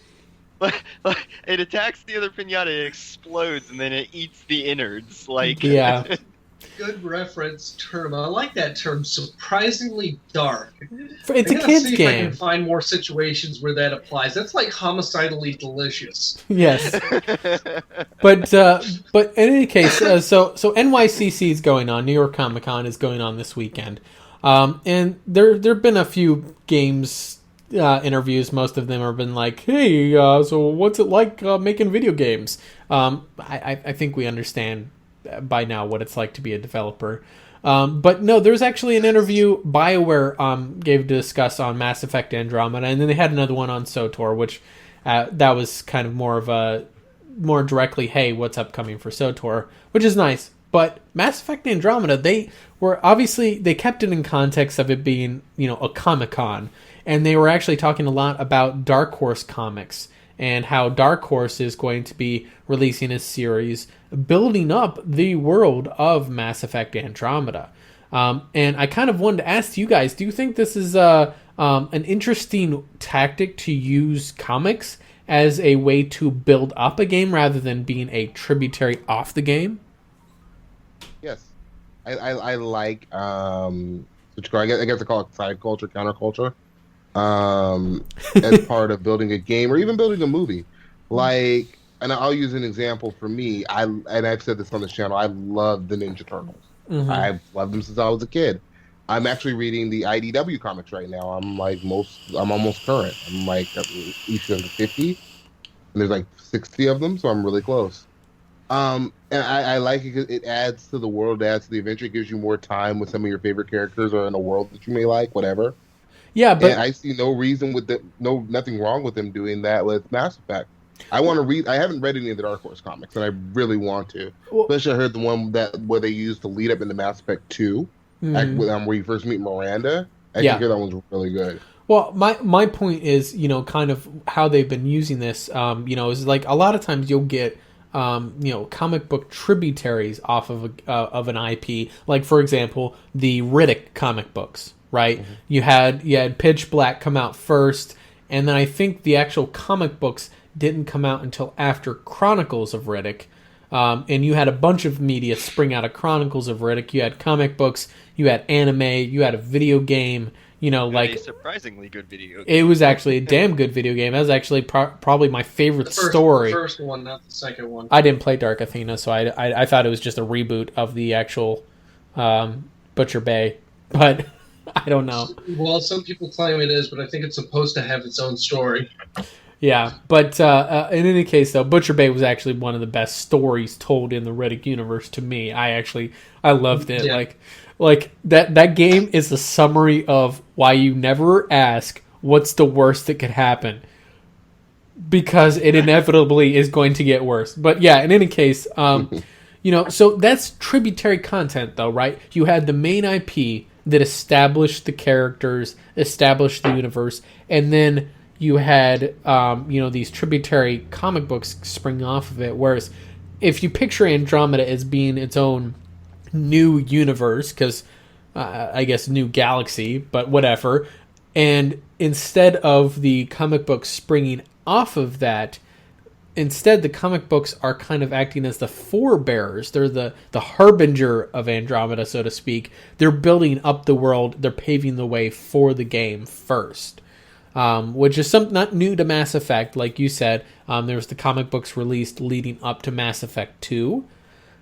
It attacks the other pinata, it explodes, and then it eats the innards. Yeah. Good reference term. I like that term. Surprisingly dark. It's a kid's see game. If I can find more situations where that applies. That's like homicidally delicious. Yes. But in any case, so NYCC is going on. New York Comic Con is going on this weekend, and there've been a few games interviews. Most of them have been like, "Hey, so what's it like making video games?" I think we understand by now what it's like to be a developer. But no, there's actually an interview BioWare gave to discuss on Mass Effect Andromeda, and then they had another one on SOTOR, which that was kind of more directly, hey, what's upcoming for SOTOR, which is nice. But Mass Effect Andromeda, they kept it in context of it being, a Comic-Con, and they were actually talking a lot about Dark Horse Comics and how Dark Horse is going to be releasing a series building up the world of Mass Effect Andromeda. And I kind of wanted to ask you guys, do you think this is an interesting tactic to use comics as a way to build up a game rather than being a tributary off the game? Yes. I like, I guess I call it side culture, counterculture. As part of building a game or even building a movie. And I'll use an example for me. I've said this on this channel. I love the Ninja Turtles. Mm-hmm. I've loved them since I was a kid. I'm actually reading the IDW comics right now. I'm almost current. I'm like each of the 50, and there's like 60 of them, so I'm really close. And I like it because it adds to the world, adds to the adventure. It gives you more time with some of your favorite characters or in a world that you may like, whatever. Yeah, but and I see no reason nothing wrong with them doing that with Mass Effect. I want to read. I haven't read any of the Dark Horse comics, and I really want to. Especially, I heard the one where they used to lead up into Mass Effect 2, where you first meet Miranda. I think that one's really good. Well, my point is, kind of how they've been using this. Is like a lot of times you'll get, comic book tributaries off of an IP. Like, for example, the Riddick comic books. Right, mm-hmm. You had Pitch Black come out first, and then I think the actual comic books didn't come out until after Chronicles of Riddick. And you had a bunch of media spring out of Chronicles of Riddick. You had comic books, you had anime, you had a video game. A surprisingly good video game. It was actually a damn good video game. That was actually probably my favorite story. The first one, not the second one. I didn't play Dark Athena, so I thought it was just a reboot of the actual Butcher Bay, but I don't know. Well, some people claim it is, but I think it's supposed to have its own story. Yeah, but in any case, though, Butcher Bay was actually one of the best stories told in the Riddick universe to me. I loved it. Yeah. Like that game is a summary of why you never ask what's the worst that could happen. because it inevitably is going to get worse. But yeah, in any case, so that's tributary content, though, right? You had the main IP that established the characters, established the universe, and then you had these tributary comic books spring off of it. Whereas if you picture Andromeda as being its own new universe, because I guess new galaxy, but whatever, and instead of the comic books springing off of that, instead the comic books are kind of acting as the forebearers. They're the harbinger of Andromeda, so to speak. They're building up the world. They're paving the way for the game first, which is not new to Mass Effect. Like you said, there was the comic books released leading up to Mass Effect 2.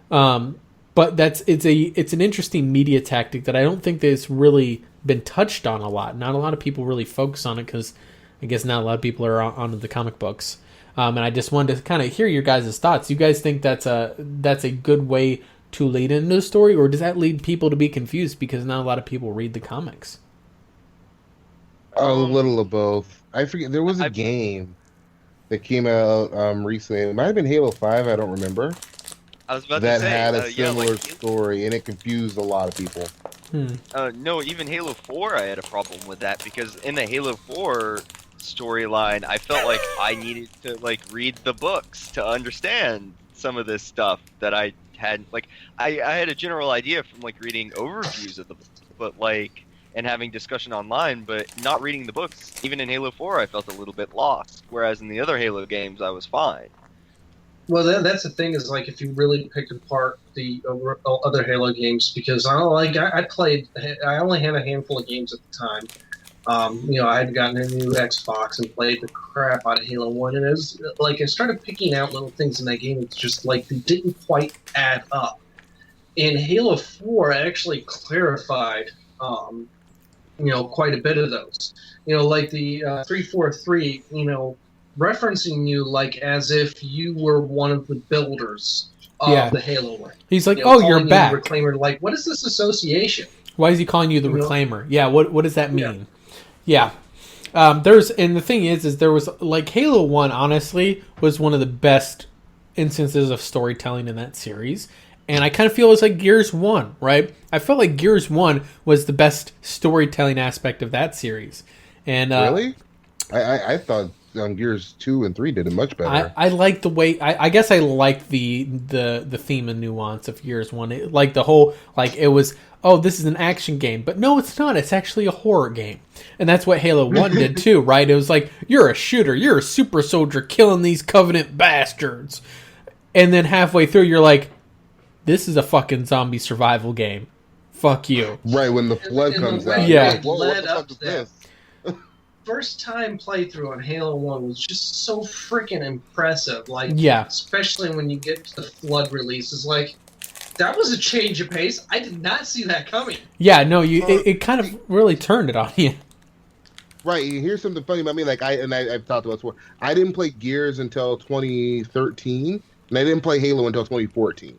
But it's an interesting media tactic that I don't think that's really been touched on a lot. Not a lot of people really focus on it because I guess not a lot of people are on the comic books. And I just wanted to kind of hear your guys' thoughts. You guys think that's a good way to lead into the story, or does that lead people to be confused because not a lot of people read the comics? A little of both. I forget. There was a game that came out recently. It might have been Halo 5. I don't remember. I was about that to say, had a similar story, and it confused a lot of people. No, even Halo 4, I had a problem with that because in the Halo 4 storyline, I felt like I needed to read the books to understand some of this stuff that I had. I had a general idea from reading overviews of the books, but and having discussion online, but not reading the books. Even in Halo 4, I felt a little bit lost, whereas in the other Halo games, I was fine. Well, that's the thing is if you really picked apart the other Halo games, because I only had a handful of games at the time. I had gotten a new Xbox and played the crap out of Halo 1, and it was I started picking out little things in that game. It's just they didn't quite add up. In Halo 4, I actually clarified, quite a bit of those. The 343, referencing you as if you were one of the builders of the Halo ring. He's like, "Oh, you're back." Reclaimer, what is this association? Why is he calling you the Reclaimer? Yeah, what does that mean? Yeah. And the thing is there was Halo 1 honestly was one of the best instances of storytelling in that series. And I kind of feel it's like Gears 1, right? I felt like Gears 1 was the best storytelling aspect of that series. And really? I thought Gears 2 and 3 did it much better. I like the way I guess I like the theme and nuance of Gears 1. The whole it was, oh, this is an action game, but no, it's not. It's actually a horror game, and that's what Halo 1 did too, right? It was you're a shooter, you're a super soldier killing these Covenant bastards, and then halfway through you're like, this is a fucking zombie survival game. Fuck you. Right when the flood comes out. Yeah. Whoa, what the fuck is this? First time playthrough on Halo 1 was just so freaking impressive. Especially when you get to the flood releases, that was a change of pace. I did not see that coming. Yeah, no, it kind of really turned it on you. Right, here's something funny about me. I've talked about this before. I didn't play Gears until 2013, and I didn't play Halo until 2014.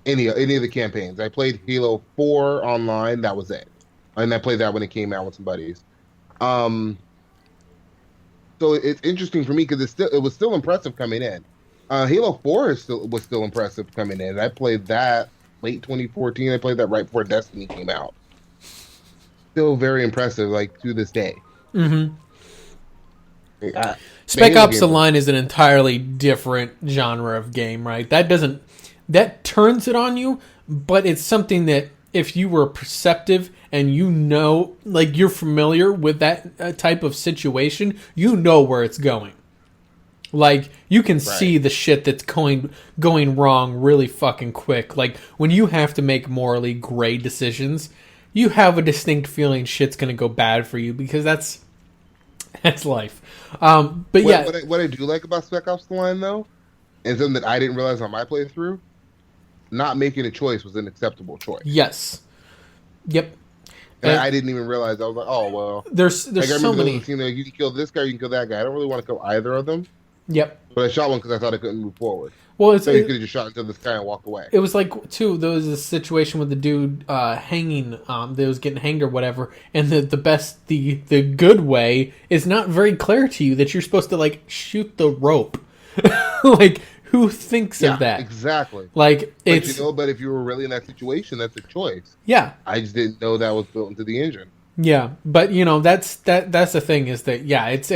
Any of the campaigns. I played Halo 4 online, that was it. And I played that when it came out with some buddies. So it's interesting for me because it was still impressive coming in. Halo 4 was still impressive coming in. I played that late 2014. I played that right before Destiny came out. Still very impressive, to this day. Mm-hmm. Spec Ops: The Line is an entirely different genre of game, right? That turns it on you, but it's something that if you were perceptive and you're familiar with that type of situation, you know where it's going. You can see the shit that's going wrong really fucking quick. When you have to make morally gray decisions, you have a distinct feeling shit's going to go bad for you because that's life. What I do like about Spec Ops: The Line, though, and something that I didn't realize on my playthrough, not making a choice was an acceptable choice. Yes. Yep. And I didn't even realize. I was like, oh, well. There's so many. You can kill this guy, or you can kill that guy. I don't really want to kill either of them. Yep. But I shot one because I thought I couldn't move forward. Well, So you could have just shot into the sky and walked away. it was like, too, there was a situation with the dude hanging, that was getting hanged or whatever, and the good way is not very clear to you that you're supposed to, like, shoot the rope. Like, who thinks of that? Exactly. Like, But it's... but if you were really in that situation, that's a choice. Yeah. I just didn't know that was built into the engine. Yeah, but, that's the thing is that, yeah, it's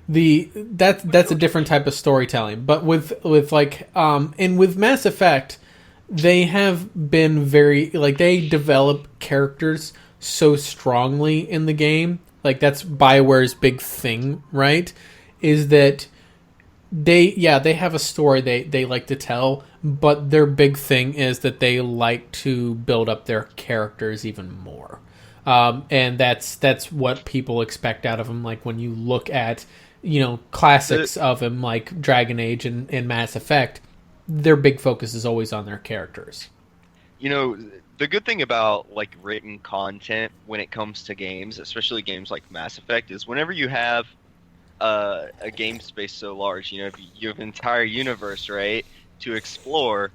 that's a different type of storytelling. But with like and with Mass Effect, they have been very, like, they develop characters so strongly in the game. Like, that's BioWare's big thing, right? Is that they have a story they like to tell, but their big thing is that they like to build up their characters even more. And that's what people expect out of them. Like, when you look at, classics of them, like Dragon Age and Mass Effect, their big focus is always on their characters. The good thing about, like, written content when it comes to games, especially games like Mass Effect, is whenever you have a game space so large, you have an entire universe, right, to explore,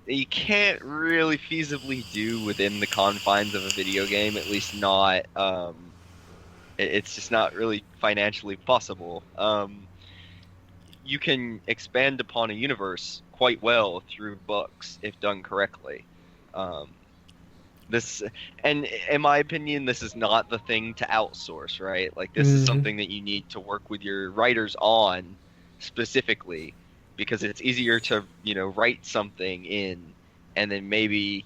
that you can't really feasibly do within the confines of a video game, at least not... it's just not really financially possible. You can expand upon a universe quite well through books if done correctly. And in my opinion, this is not the thing to outsource, right? Like, this is something that you need to work with your writers on specifically, because it's easier to, write something in and then maybe,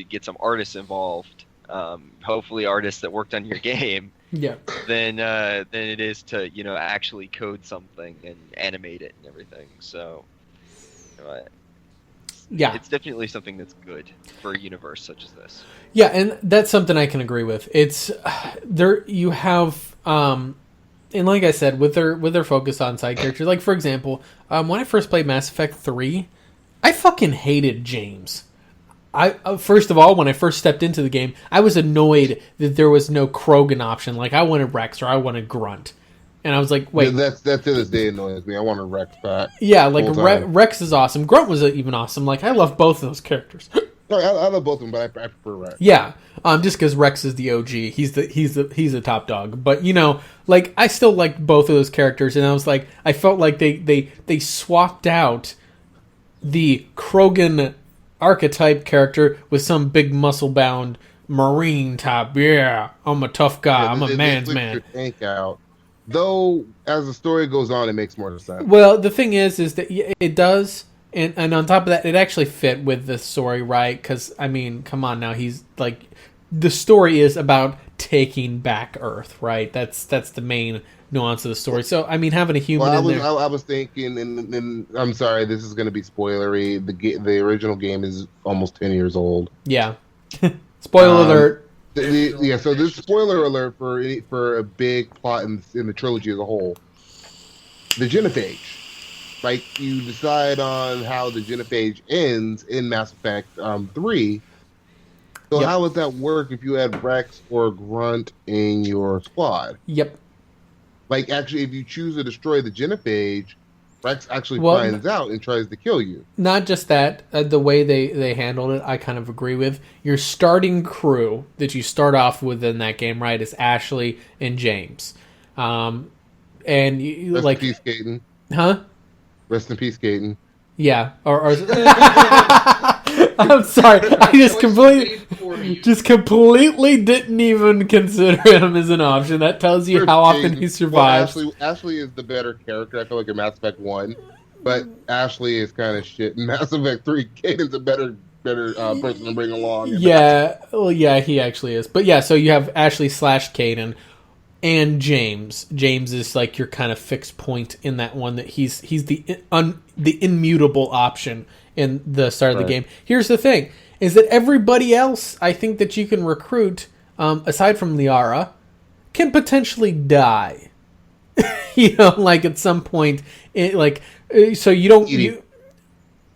get some artists involved, hopefully artists that worked on your game. Yeah. Than it is to, actually code something and animate it and everything. So, yeah, it's definitely something that's good for a universe such as this. Yeah, and that's something I can agree with. It's there you have and like I said, with their focus on side characters. Like, for example, when I first played Mass Effect 3, I fucking hated James. First of all, when I first stepped into the game, I was annoyed that there was no Krogan option. Like, I wanted Rex or I wanted Grunt. And I was like, wait. Yeah, that to this day annoys me. I wanted Rex back. Yeah, like, Rex is awesome. Grunt was even awesome. Like, I love both of those characters. I love both of them, but I prefer Rex. Yeah, just because Rex is the OG. He's the top dog. But, like, I still liked both of those characters. And I was like, I felt like they swapped out the Krogan archetype character with some big muscle-bound Marine type. Yeah, I'm a tough guy. I'm a man's man. Your tank out. Though, as the story goes on, it makes more sense. Well, the thing is that it does, and on top of that, it actually fit with the story, right? Because, I mean, come on now, he's like, the story is about taking back Earth, right? That's the main nuance of the story. So, I mean, having a human in there... I was thinking, and I'm sorry, this is going to be spoilery. The original game is almost 10 years old. Yeah. Spoiler alert. So this spoiler alert for a big plot in the trilogy as a whole. The genophage. Like, you decide on how the genophage ends in Mass Effect 3. So Yep. how would that work if you had Rex or Grunt in your squad? Yep. Like, actually, if you choose to destroy the genophage, Rex actually finds out and tries to kill you. Not just that, the way they handled it, I kind of agree with. Your starting crew that you start off with in that game, right, is Ashley and James. And you, Rest like... in peace, Gaten. Huh? Rest in peace, Gaten. Yeah. Or I'm sorry. I just completely didn't even consider him as an option. That tells you how often he survives. Well, Ashley is the better character, I feel like, in Mass Effect 1. But Ashley is kind of shit. In Mass Effect 3, Caden's a better person to bring along. Yeah. Well, yeah, he actually is. But yeah, so you have Ashley / Caden and James. James is like your kind of fixed point in that one, that he's the immutable option in the start of the game. Here's the thing, is that everybody else I think that you can recruit, aside from Liara, can potentially die. Like at some point, so you don't...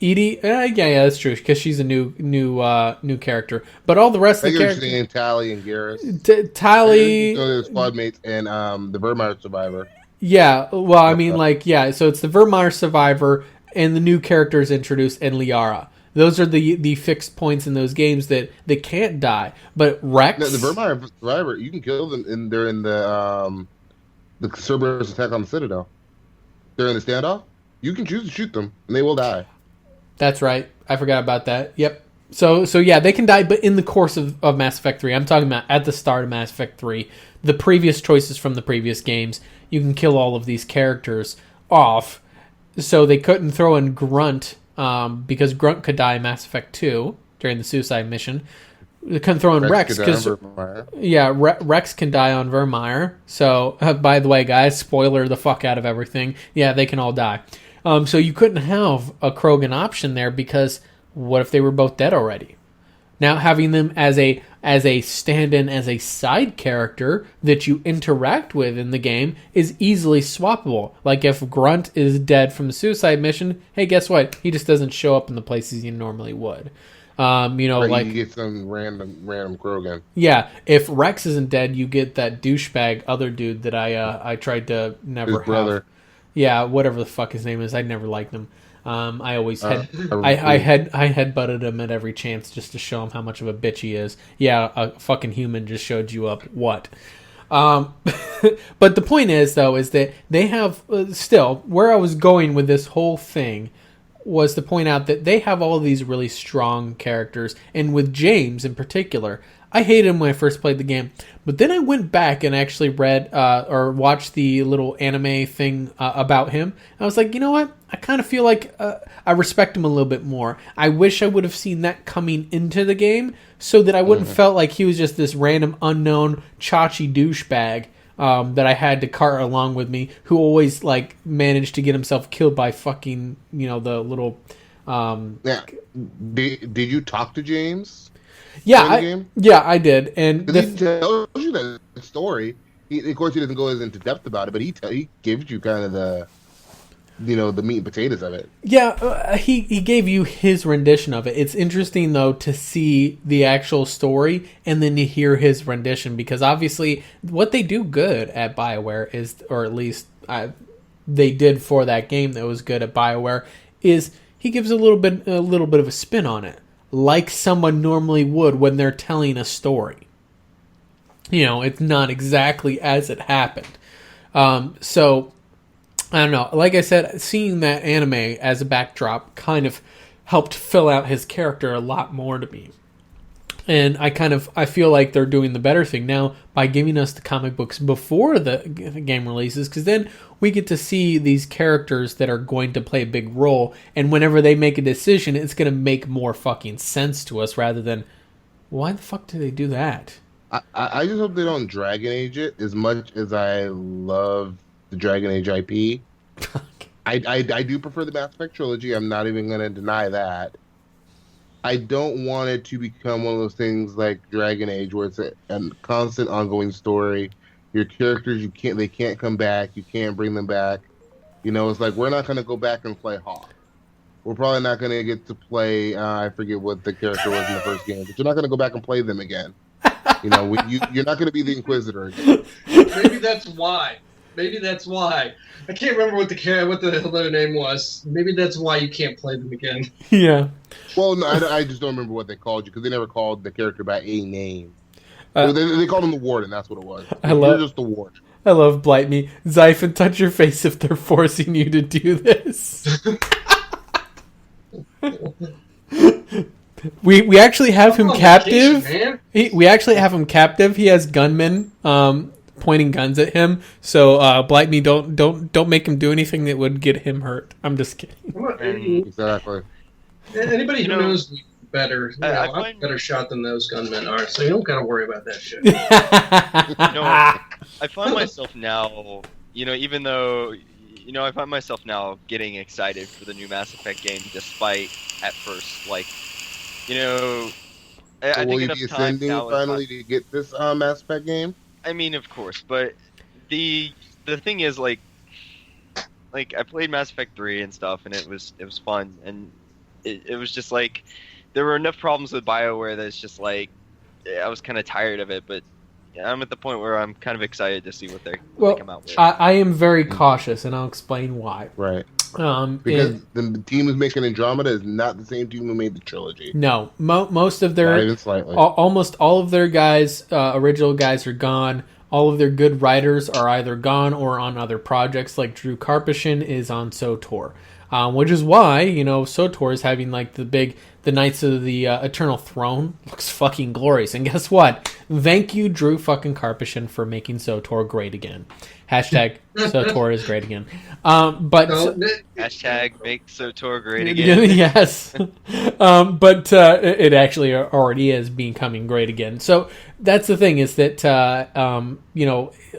Edie, yeah, that's true, because she's a new character. But all the rest of the characters, Tally and Garrus, Tally, the squad mates, and the Vermeer survivor. Yeah, well, I mean, like, yeah, so it's the Vermeer Survivor and the new characters introduced and Liara. Those are the fixed points in those games that they can't die. But Rex... No, the Vermeer Survivor, you can kill them, and they're in the Cerberus attack on the Citadel. They're in the standoff. You can choose to shoot them, and they will die. That's right. I forgot about that. Yep. So yeah, they can die, but in the course of Mass Effect 3. I'm talking about at the start of Mass Effect 3. The previous choices from the previous games, you can kill all of these characters off. So they couldn't throw in Grunt, because Grunt could die in Mass Effect 2 during the suicide mission. They couldn't throw in Rex because Rex can die on Vermeer. So by the way, guys, spoiler the fuck out of everything. Yeah, they can all die. So you couldn't have a Krogan option there because what if they were both dead already? Now having them as a stand-in, as a side character that you interact with in the game is easily swappable. Like if Grunt is dead from the suicide mission, hey, guess what? He just doesn't show up in the places he normally would. You get some random Krogan. Yeah, if Rex isn't dead, you get that douchebag other dude that I tried to never His have. brother. Yeah, whatever the fuck his name is, I never liked him. I always I headbutted him at every chance just to show him how much of a bitch he is. Yeah, a fucking human just showed you up. What? But the point is, though, is that they have still where I was going with this whole thing was to point out that they have all these really strong characters, and with James in particular, I hated him when I first played the game, but then I went back and actually read or watched the little anime thing about him. I was like, you know what? I kind of feel like I respect him a little bit more. I wish I would have seen that coming into the game so that I wouldn't felt like he was just this random unknown Chachi douchebag that I had to cart along with me, who always like managed to get himself killed by fucking the little. Yeah. Did you talk to James? Yeah, I did, and he tells you that story. Of course, he doesn't go as into depth about it, but he gives you kind of the meat and potatoes of it. Yeah, he gave you his rendition of it. It's interesting though to see the actual story and then to hear his rendition, because obviously what they do good at BioWare is, or at least they did for that game that was good at BioWare, is he gives a little bit of a spin on it, like someone normally would when they're telling a story. It's not exactly as it happened. So, I don't know. Like I said, seeing that anime as a backdrop kind of helped fill out his character a lot more to me. And I feel like they're doing the better thing now by giving us the comic books before the game releases, because then we get to see these characters that are going to play a big role, and whenever they make a decision, it's going to make more fucking sense to us rather than, why the fuck do they do that? I just hope they don't Dragon Age it as much as I love the Dragon Age IP. I do prefer the Mass Effect trilogy. I'm not even going to deny that. I don't want it to become one of those things like Dragon Age where it's a constant ongoing story. Your characters, they can't come back. You can't bring them back. It's like, we're not going to go back and play Hawk. We're probably not going to get to play, I forget what the character was in the first game, but you're not going to go back and play them again. You're not going to be the Inquisitor again. Maybe that's why. I can't remember what the hell their name was. Maybe that's why you can't play them again. Yeah. Well, no, I just don't remember what they called you, because they never called the character by a name. They called him the Warden. That's what it was. You're just the Warden. I love Blight Me. Xaiphen, touch your face if they're forcing you to do this. We actually have him captive. We actually have him captive. He has gunmen pointing guns at him. So Blight Me, don't make him do anything that would get him hurt. I'm just kidding. Exactly. Anybody who knows me better, I'm a better shot than those gunmen are, so you don't gotta worry about that shit. I find myself now, even though, I find myself now getting excited for the new Mass Effect game, despite at first, I will think you be ascending finally to get this Mass Effect game? I mean, of course, but the thing is, I played Mass Effect 3 and stuff, and it was fun, and it was just there were enough problems with BioWare that it's just I was kind of tired of it, but I'm at the point where I'm kind of excited to see what they come out with. I am very cautious, and I'll explain why. Right. Because the team who's making Andromeda is not the same team who made the trilogy. No, most of their, not even slightly. Almost all of their guys, original guys, are gone. All of their good writers are either gone or on other projects. Like Drew Karpyshyn is on SWTOR, which is why SWTOR is having like the Knights of the Eternal Throne looks fucking glorious. And guess what? Thank you, Drew fucking Karpyshyn, for making SWTOR great again. Hashtag SWTOR is great again. Hashtag make SWTOR great again. Yes. But it actually already is becoming great again. So that's the thing, is that,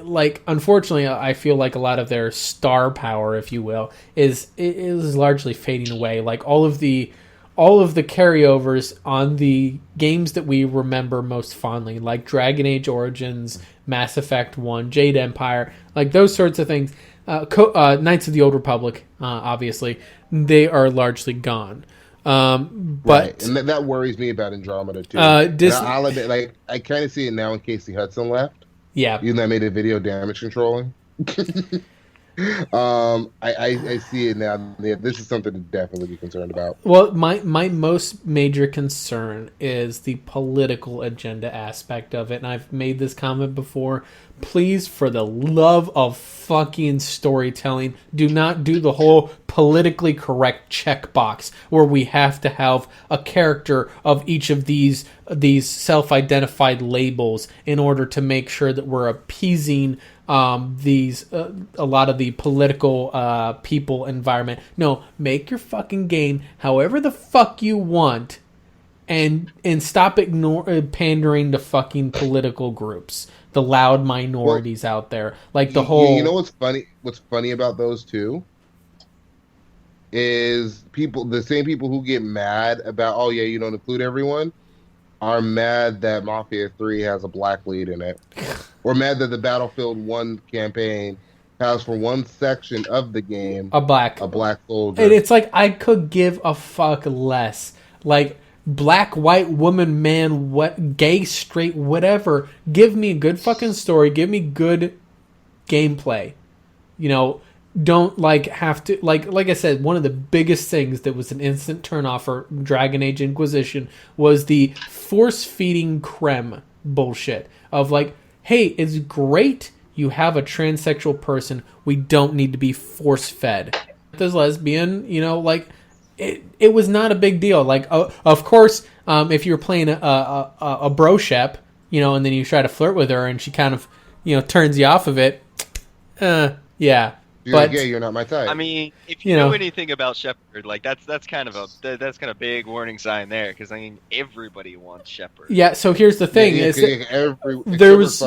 like, unfortunately, I feel like a lot of their star power, if you will, is largely fading away. Like all of the carryovers on the games that we remember most fondly, like Dragon Age Origins, Mass Effect 1, Jade Empire, like those sorts of things, Knights of the Old Republic, obviously, they are largely gone. But right. And that worries me about Andromeda too. I'll admit, like, I kind of see it now when Casey Hudson left. Yeah. Even though I made a video damage controlling. I see it now. This is something to definitely be concerned about. Well, my most major concern is the political agenda aspect of it, and I've made this comment before. Please, for the love of fucking storytelling, do not do the whole politically correct checkbox where we have to have a character of each of these self-identified labels in order to make sure that we're appeasing a lot of the political people environment. No, make your fucking game however the fuck you want, and stop pandering to fucking political groups, the loud minorities out there, like the whole. You know what's funny? What's funny about those two is the same people who get mad about, oh yeah, you don't include everyone, are mad that Mafia 3 has a black lead in it. Or mad that the Battlefield 1 campaign has, for one section of the game, a black soldier. And it's like, I could give a fuck less. Like, black, white, woman, man, what, gay, straight, whatever. Give me a good fucking story. Give me good gameplay. Don't have to, like I said, one of the biggest things that was an instant turnoff for Dragon Age Inquisition was the force-feeding creme bullshit of like, hey, it's great you have a transsexual person. We don't need to be force-fed. This lesbian, it was not a big deal. Like, of course, if you're playing a bro-shep, and then you try to flirt with her and she kind of, turns you off of it, yeah. You're gay, you're not my type. I mean, if you know anything about Shepard, like that's kind of a big warning sign there, because I mean everybody wants Shepard. Yeah. So here's the thing: there was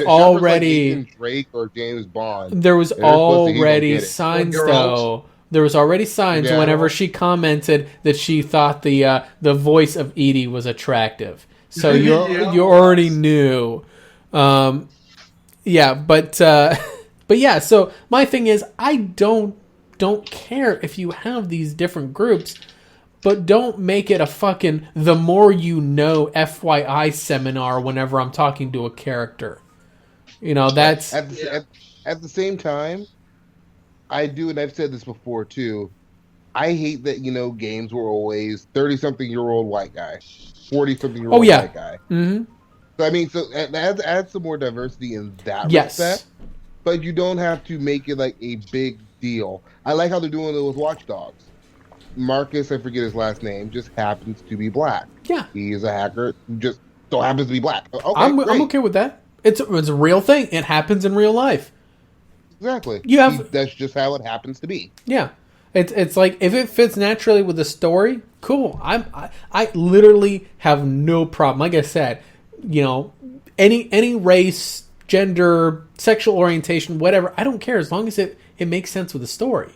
already like Drake or James Bond. There was already signs though. There was already signs whenever she commented that she thought the voice of Edie was attractive. So you already knew. But yeah, so my thing is, I don't care if you have these different groups, but don't make it a fucking the more you know FYI seminar whenever I'm talking to a character. That's at the same time, I do, and I've said this before too. I hate that games were always 30-something-year-old white guy, 40-something-year-old white guy. Mm-hmm. So I mean, add some more diversity in that respect. But you don't have to make it like a big deal. I like how they're doing it with Watch Dogs. Marcus, I forget his last name, just happens to be black. Yeah. He is a hacker who just so happens to be black. Okay, I'm okay with that. It's a real thing. It happens in real life. Exactly. That's just how it happens to be. Yeah. It's like, if it fits naturally with the story, cool. I literally have no problem. Like I said, any race, gender, sexual orientation, whatever, I don't care as long as it makes sense with the story.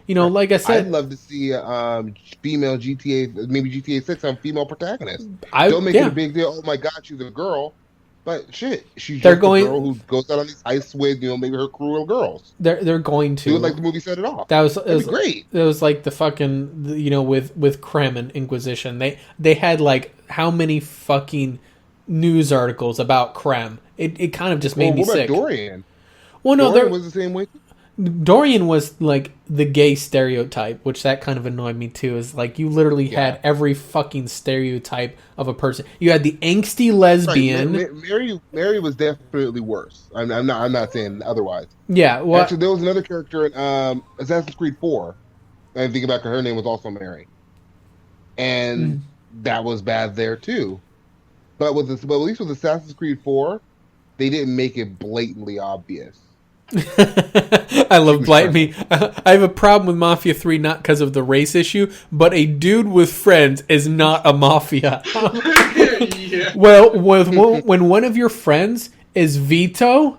Like I said, I'd love to see female GTA, maybe GTA 6 have female protagonists. Don't make it a big deal. Oh my god, she's a girl. But shit, she's just a girl who goes out on these heists with, maybe her crew of girls. They're going to do it like the movie set it off. That'd be great. It was like the fucking, with Krem and Inquisition. They had like how many fucking news articles about Krem It kind of just made me what sick. about Dorian? Well, no, Dorian was the same way. Dorian was like the gay stereotype, which that kind of annoyed me too. Is like you literally had every fucking stereotype of a person. You had the angsty lesbian. Right. Mary was definitely worse. I'm not saying otherwise. Yeah, well, actually, there was another character in Assassin's Creed 4. I think about her name was also Mary, and that was bad there too. But at least with Assassin's Creed 4, they didn't make it blatantly obvious. I love Blight Me. I have a problem with Mafia 3 not because of the race issue, but a dude with friends is not a mafia. Yeah. Well, when one of your friends is Vito,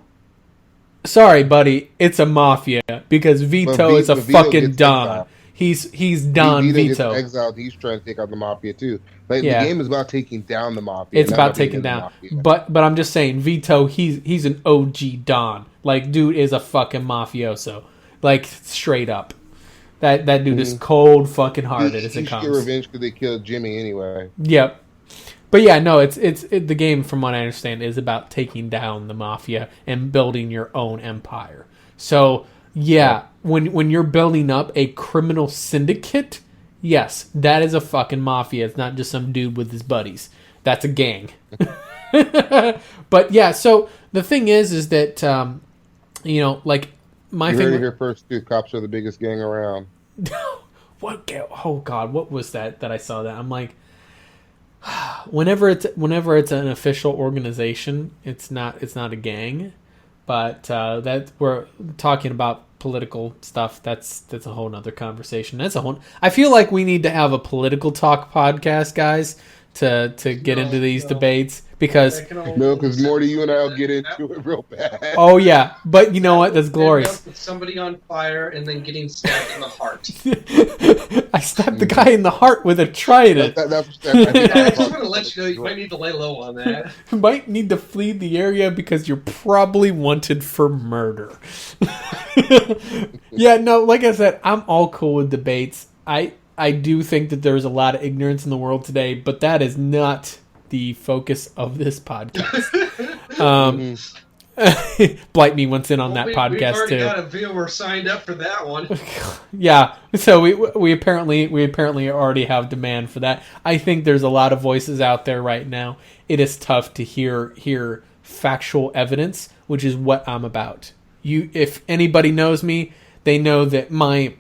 sorry, buddy, it's a mafia because Vito is a fucking Don. He's Don Vito. Gets exiled. He's trying to take out the mafia too. Like, the game is about taking down the mafia. It's about taking down. But I'm just saying, Vito, he's an OG Don. Like, dude is a fucking mafioso. Like, straight up. That dude is cold fucking hearted as it comes. He should get revenge because they killed Jimmy anyway. Yep. But yeah, no, it's the game, from what I understand, is about taking down the mafia and building your own empire. So yeah, when you're building up a criminal syndicate, yes, that is a fucking mafia. It's not just some dude with his buddies. That's a gang. But yeah, so the thing is that like my you favorite. heard it here first. Too. Cops are the biggest gang around. What? Oh God, what was that I saw that? I'm like, whenever it's an official organization, it's not a gang. But that we're talking about political stuff. That's a whole nother conversation. I feel like we need to have a political talk podcast, guys, to get into these debates because Morty, you and I'll get into it real bad. Oh yeah, but you know what? That's glorious. With somebody on fire and then getting stabbed in the heart. I stabbed the guy in the heart with a trident. I just want to let you know you might need to lay low on that. You might need to flee the area because you're probably wanted for murder. Yeah, no, like I said, I'm all cool with debates. I do think that there's a lot of ignorance in the world today, but that is not the focus of this podcast. Blight Me went in on that podcast too. We've already got a viewer signed up for that one. Yeah, so we apparently already have demand for that. I think there's a lot of voices out there right now. It is tough to hear factual evidence, which is what I'm about. If anybody knows me, they know that my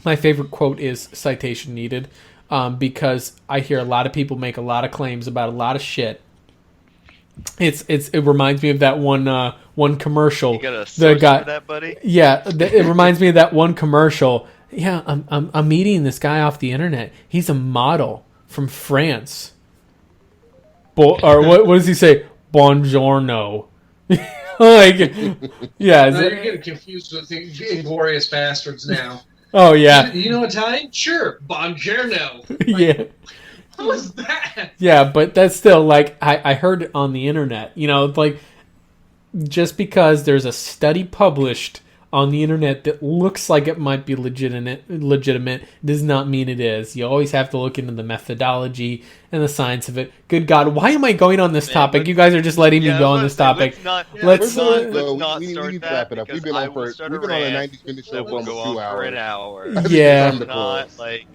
favorite quote is citation needed, because I hear a lot of people make a lot of claims about a lot of shit. It reminds me of that one commercial. You got a source for that, buddy? Yeah, it reminds me of that one commercial. Yeah, I'm meeting this guy off the internet. He's a model from France. Or what does he say? Buongiorno. Like, yeah. No, you're getting confused with the Inglorious Bastards now. Oh yeah. You know Italian? Sure, buongiorno. Like, yeah. What was that? Yeah, but that's still like I heard it on the internet. Like just because there's a study published on the internet that looks like it might be legitimate does not mean it is. You always have to look into the methodology and the science of it. Good God, why am I going on this topic? You guys are just letting me go on this topic. Let's not we start need to that wrap it up. We've been on a 90-minute show for almost 2 hours. For an hour. Yeah. Not like.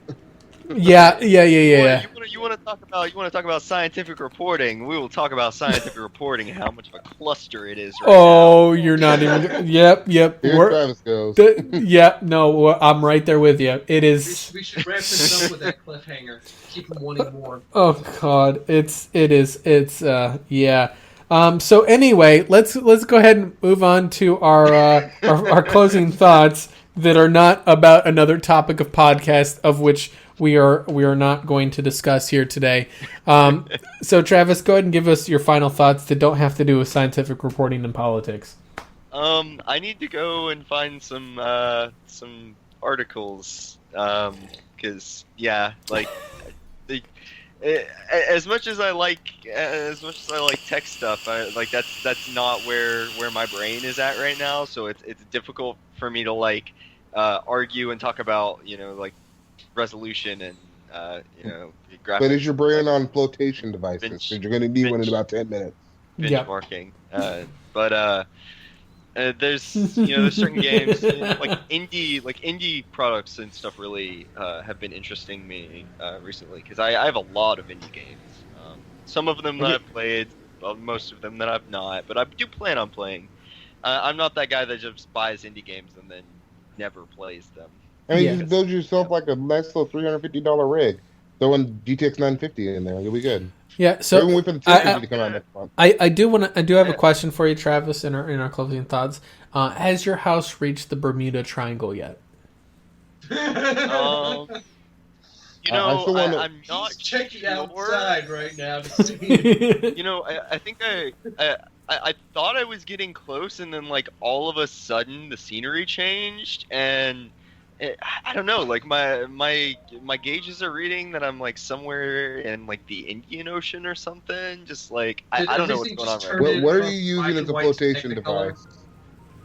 Yeah. You want to talk about scientific reporting? We will talk about scientific reporting and how much of a cluster it is. Now. You're not even. Yep. Here Travis goes. No, I'm right there with you. It is. We should wrap this up with that cliffhanger. Keep them wanting more. Oh God, it's yeah. So anyway, let's go ahead and move on to our closing thoughts that are not about another topic of podcast of which we are not going to discuss here today. So Travis, go ahead and give us your final thoughts that don't have to do with scientific reporting and politics. I need to go and find some articles, because as much as I like tech stuff, that's not where my brain is at right now. So it's difficult for me to argue and talk about resolution and graphics. But is your brain on flotation devices? Because you're going to need one in about 10 minutes. benchmarking. But there's there's certain games like indie products and stuff really have been interesting me recently because I have a lot of indie games. Some of them that I've played, most of them that I've not, but I do plan on playing. I'm not that guy that just buys indie games and then never plays them. I mean, you just build yourself like a nice little $350 rig. Throw in GTX 950 in there, you'll be good. Yeah, so even wait for the 1050 to come out next month. I do have a question for you, Travis, in our closing thoughts. Has your house reached the Bermuda Triangle yet? I'm not checking sure. outside right now to see. I think I thought I was getting close, and then like all of a sudden the scenery changed, and I don't know. Like my gauges are reading that I'm like somewhere in like the Indian Ocean or something. Just like I don't know what's going on right now. What are you using as a flotation device?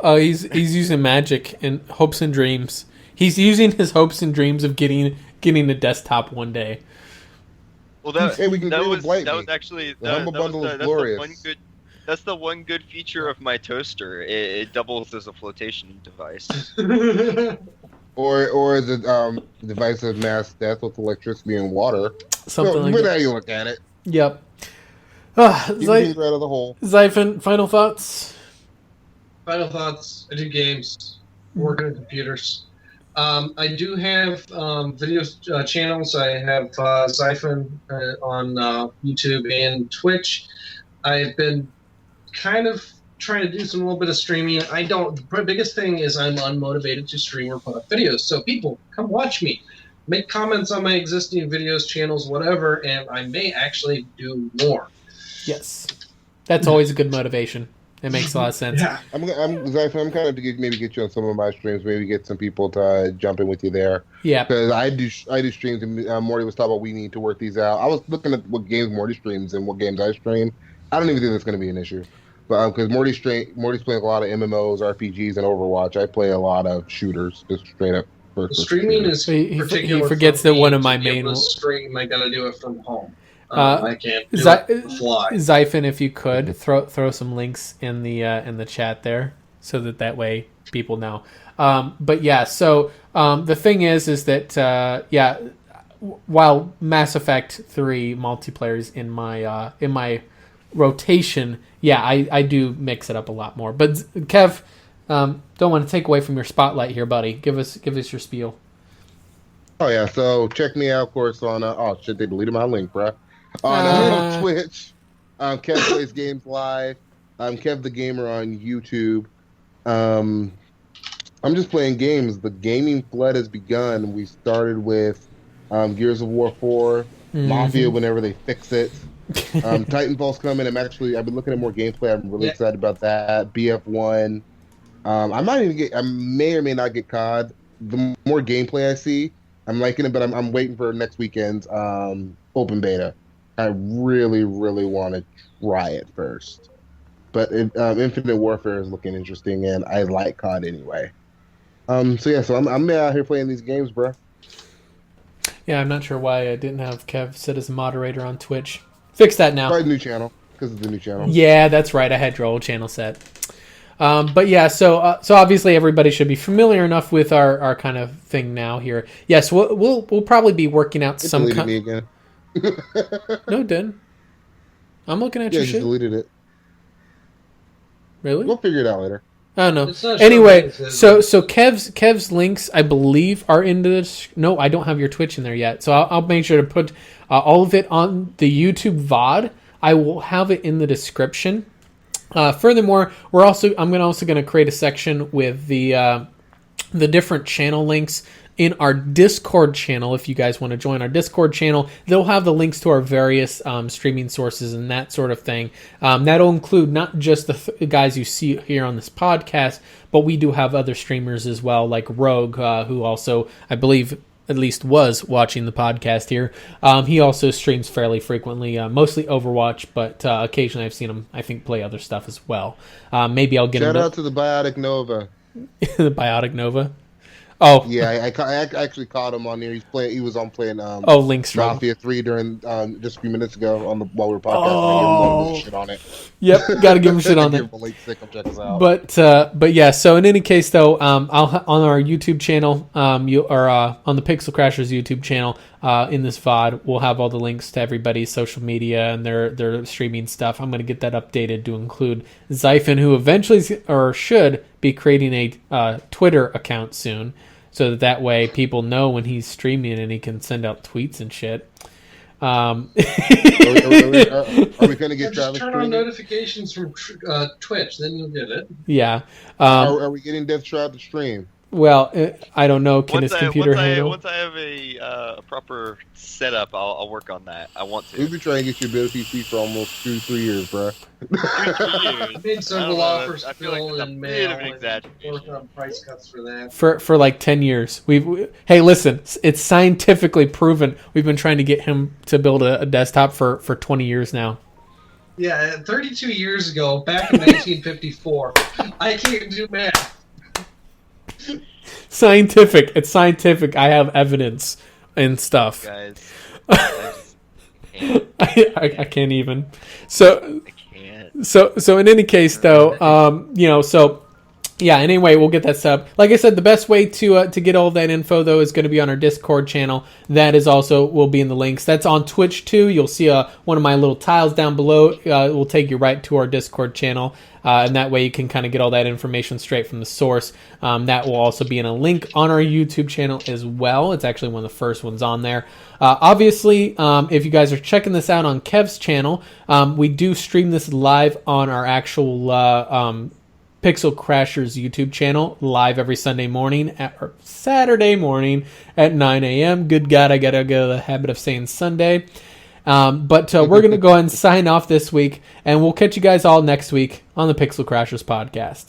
Oh, he's using magic and hopes and dreams. He's using his hopes and dreams of getting a desktop one day. Well, that was actually the humble bundle is glorious. That's the one good feature of my toaster. It doubles as a flotation device. Or is it device of mass death with electricity and water? Something like that. But how you look at it. Yep. Out of the hole. Xaiphen, final thoughts? Final thoughts. I do games. Work on computers. I do have video channels. I have Xaiphen on YouTube and Twitch. I've been kind of trying to do a little bit of streaming. The biggest thing is I'm unmotivated to stream or put up videos. So people, come watch me. Make comments on my existing videos, channels, whatever, and I may actually do more. Yes. That's always a good motivation. It makes a lot of sense. Yeah. I'm kind of maybe get you on some of my streams, maybe get some people to jump in with you there. Yeah. Because I do streams, and Morty was talking about we need to work these out. I was looking at what games Morty streams and what games I stream. I don't even think that's going to be an issue. But because Morty's playing a lot of MMOs, RPGs, and Overwatch. I play a lot of shooters, just straight up. Streaming is he forgets that one of my main stream. I got to do it from home. I can't do it fly. Xaiphen, if you could throw some links in the chat there, so that way people know. But yeah, so the thing is that while Mass Effect 3 multiplayer is in my rotation, I do mix it up a lot more. But Kev, don't want to take away from your spotlight here, buddy. Give us your spiel. Oh yeah, so check me out, of course, on they deleted my link, bro. On Twitch, Kev Plays Games Live. I'm Kev the Gamer on YouTube. I'm just playing games. The gaming flood has begun. We started with Gears of War 4, Mafia whenever they fix it. Titanfall's coming. I've been looking at more gameplay. I'm really excited about that. BF1. I may or may not get COD. The more gameplay I see, I'm liking it, but I'm waiting for next weekend's open beta. I really, really want to try it first. But Infinite Warfare is looking interesting, and I like COD anyway. So I'm out here playing these games, bro. Yeah, I'm not sure why I didn't have Kev sit as a moderator on Twitch. Fix that now. Probably new channel, because it's the new channel. Yeah, that's right. I had your old channel set. But yeah, so obviously everybody should be familiar enough with our kind of thing now here. Yes, we'll probably be working out some. Me again. No, it didn't. I'm looking at your shit. Yeah, just deleted it. Really? We'll figure it out later. I don't know. Anyway, so Kev's links, I believe, are in the... No, I don't have your Twitch in there yet. So I'll make sure to put all of it on the YouTube VOD. I will have it in the description. Furthermore, I'm also going to create a section with the different channel links in our Discord channel. If you guys want to join our Discord channel, they'll have the links to our various streaming sources and that sort of thing. That'll include not just the guys you see here on this podcast, but we do have other streamers as well, like Rogue, who also, I believe, at least was watching the podcast here. He also streams fairly frequently, mostly Overwatch, but occasionally I've seen him, I think, play other stuff as well. Maybe I'll get Shout out to the Biotic Nova. The Biotic Nova. Oh, Yeah, I actually caught him on there. He was on playing Link's Struggle. Mafia 3 during just a few minutes ago while we were podcasting. I gave him one shit on it. Yep, got to give him shit on Give it. him a link stick. Come check us out. But yeah. So in any case, though, on our YouTube channel, on the Pixel Crashers YouTube channel, in this VOD, we'll have all the links to everybody's social media and their streaming stuff. I'm going to get that updated to include Xaiphen, who eventually should be creating a Twitter account soon, so that way people know when he's streaming and he can send out tweets and shit. Are we going to get Just Travis turn on streaming? notifications from Twitch, then you'll get it. Yeah. Are we getting Death Shroud to stream? Well, I don't know. Can his computer handle? Once I have a proper setup, I'll work on that. I want to. We've been trying to get you a bit of PC for almost 2-3 years, bro. 3 years. Made several offers I feel like still that's a in bit mail of an and exaggeration. working on price cuts for that. For like 10 years. Hey, listen, it's scientifically proven. We've been trying to get him to build a desktop for 20 years now. Yeah, 32 years ago, back in 1954. I can't do math. Scientific. It's scientific. I have evidence and stuff. Guys, I just can't. I can't even. So I can't. So in any case, though, so yeah. Anyway, we'll get that set up. Like I said, the best way to get all of that info though is going to be on our Discord channel. That is also will be in the links. That's on Twitch too. You'll see one of my little tiles down below. It will take you right to our Discord channel, and that way you can kind of get all that information straight from the source. That will also be in a link on our YouTube channel as well. It's actually one of the first ones on there. Obviously, if you guys are checking this out on Kev's channel, we do stream this live on our actual Pixel Crashers YouTube channel, live every Sunday morning or Saturday morning at 9 a.m. Good God, I gotta go to the habit of saying Sunday. But we're gonna go ahead and sign off this week, and we'll catch you guys all next week on the Pixel Crashers podcast.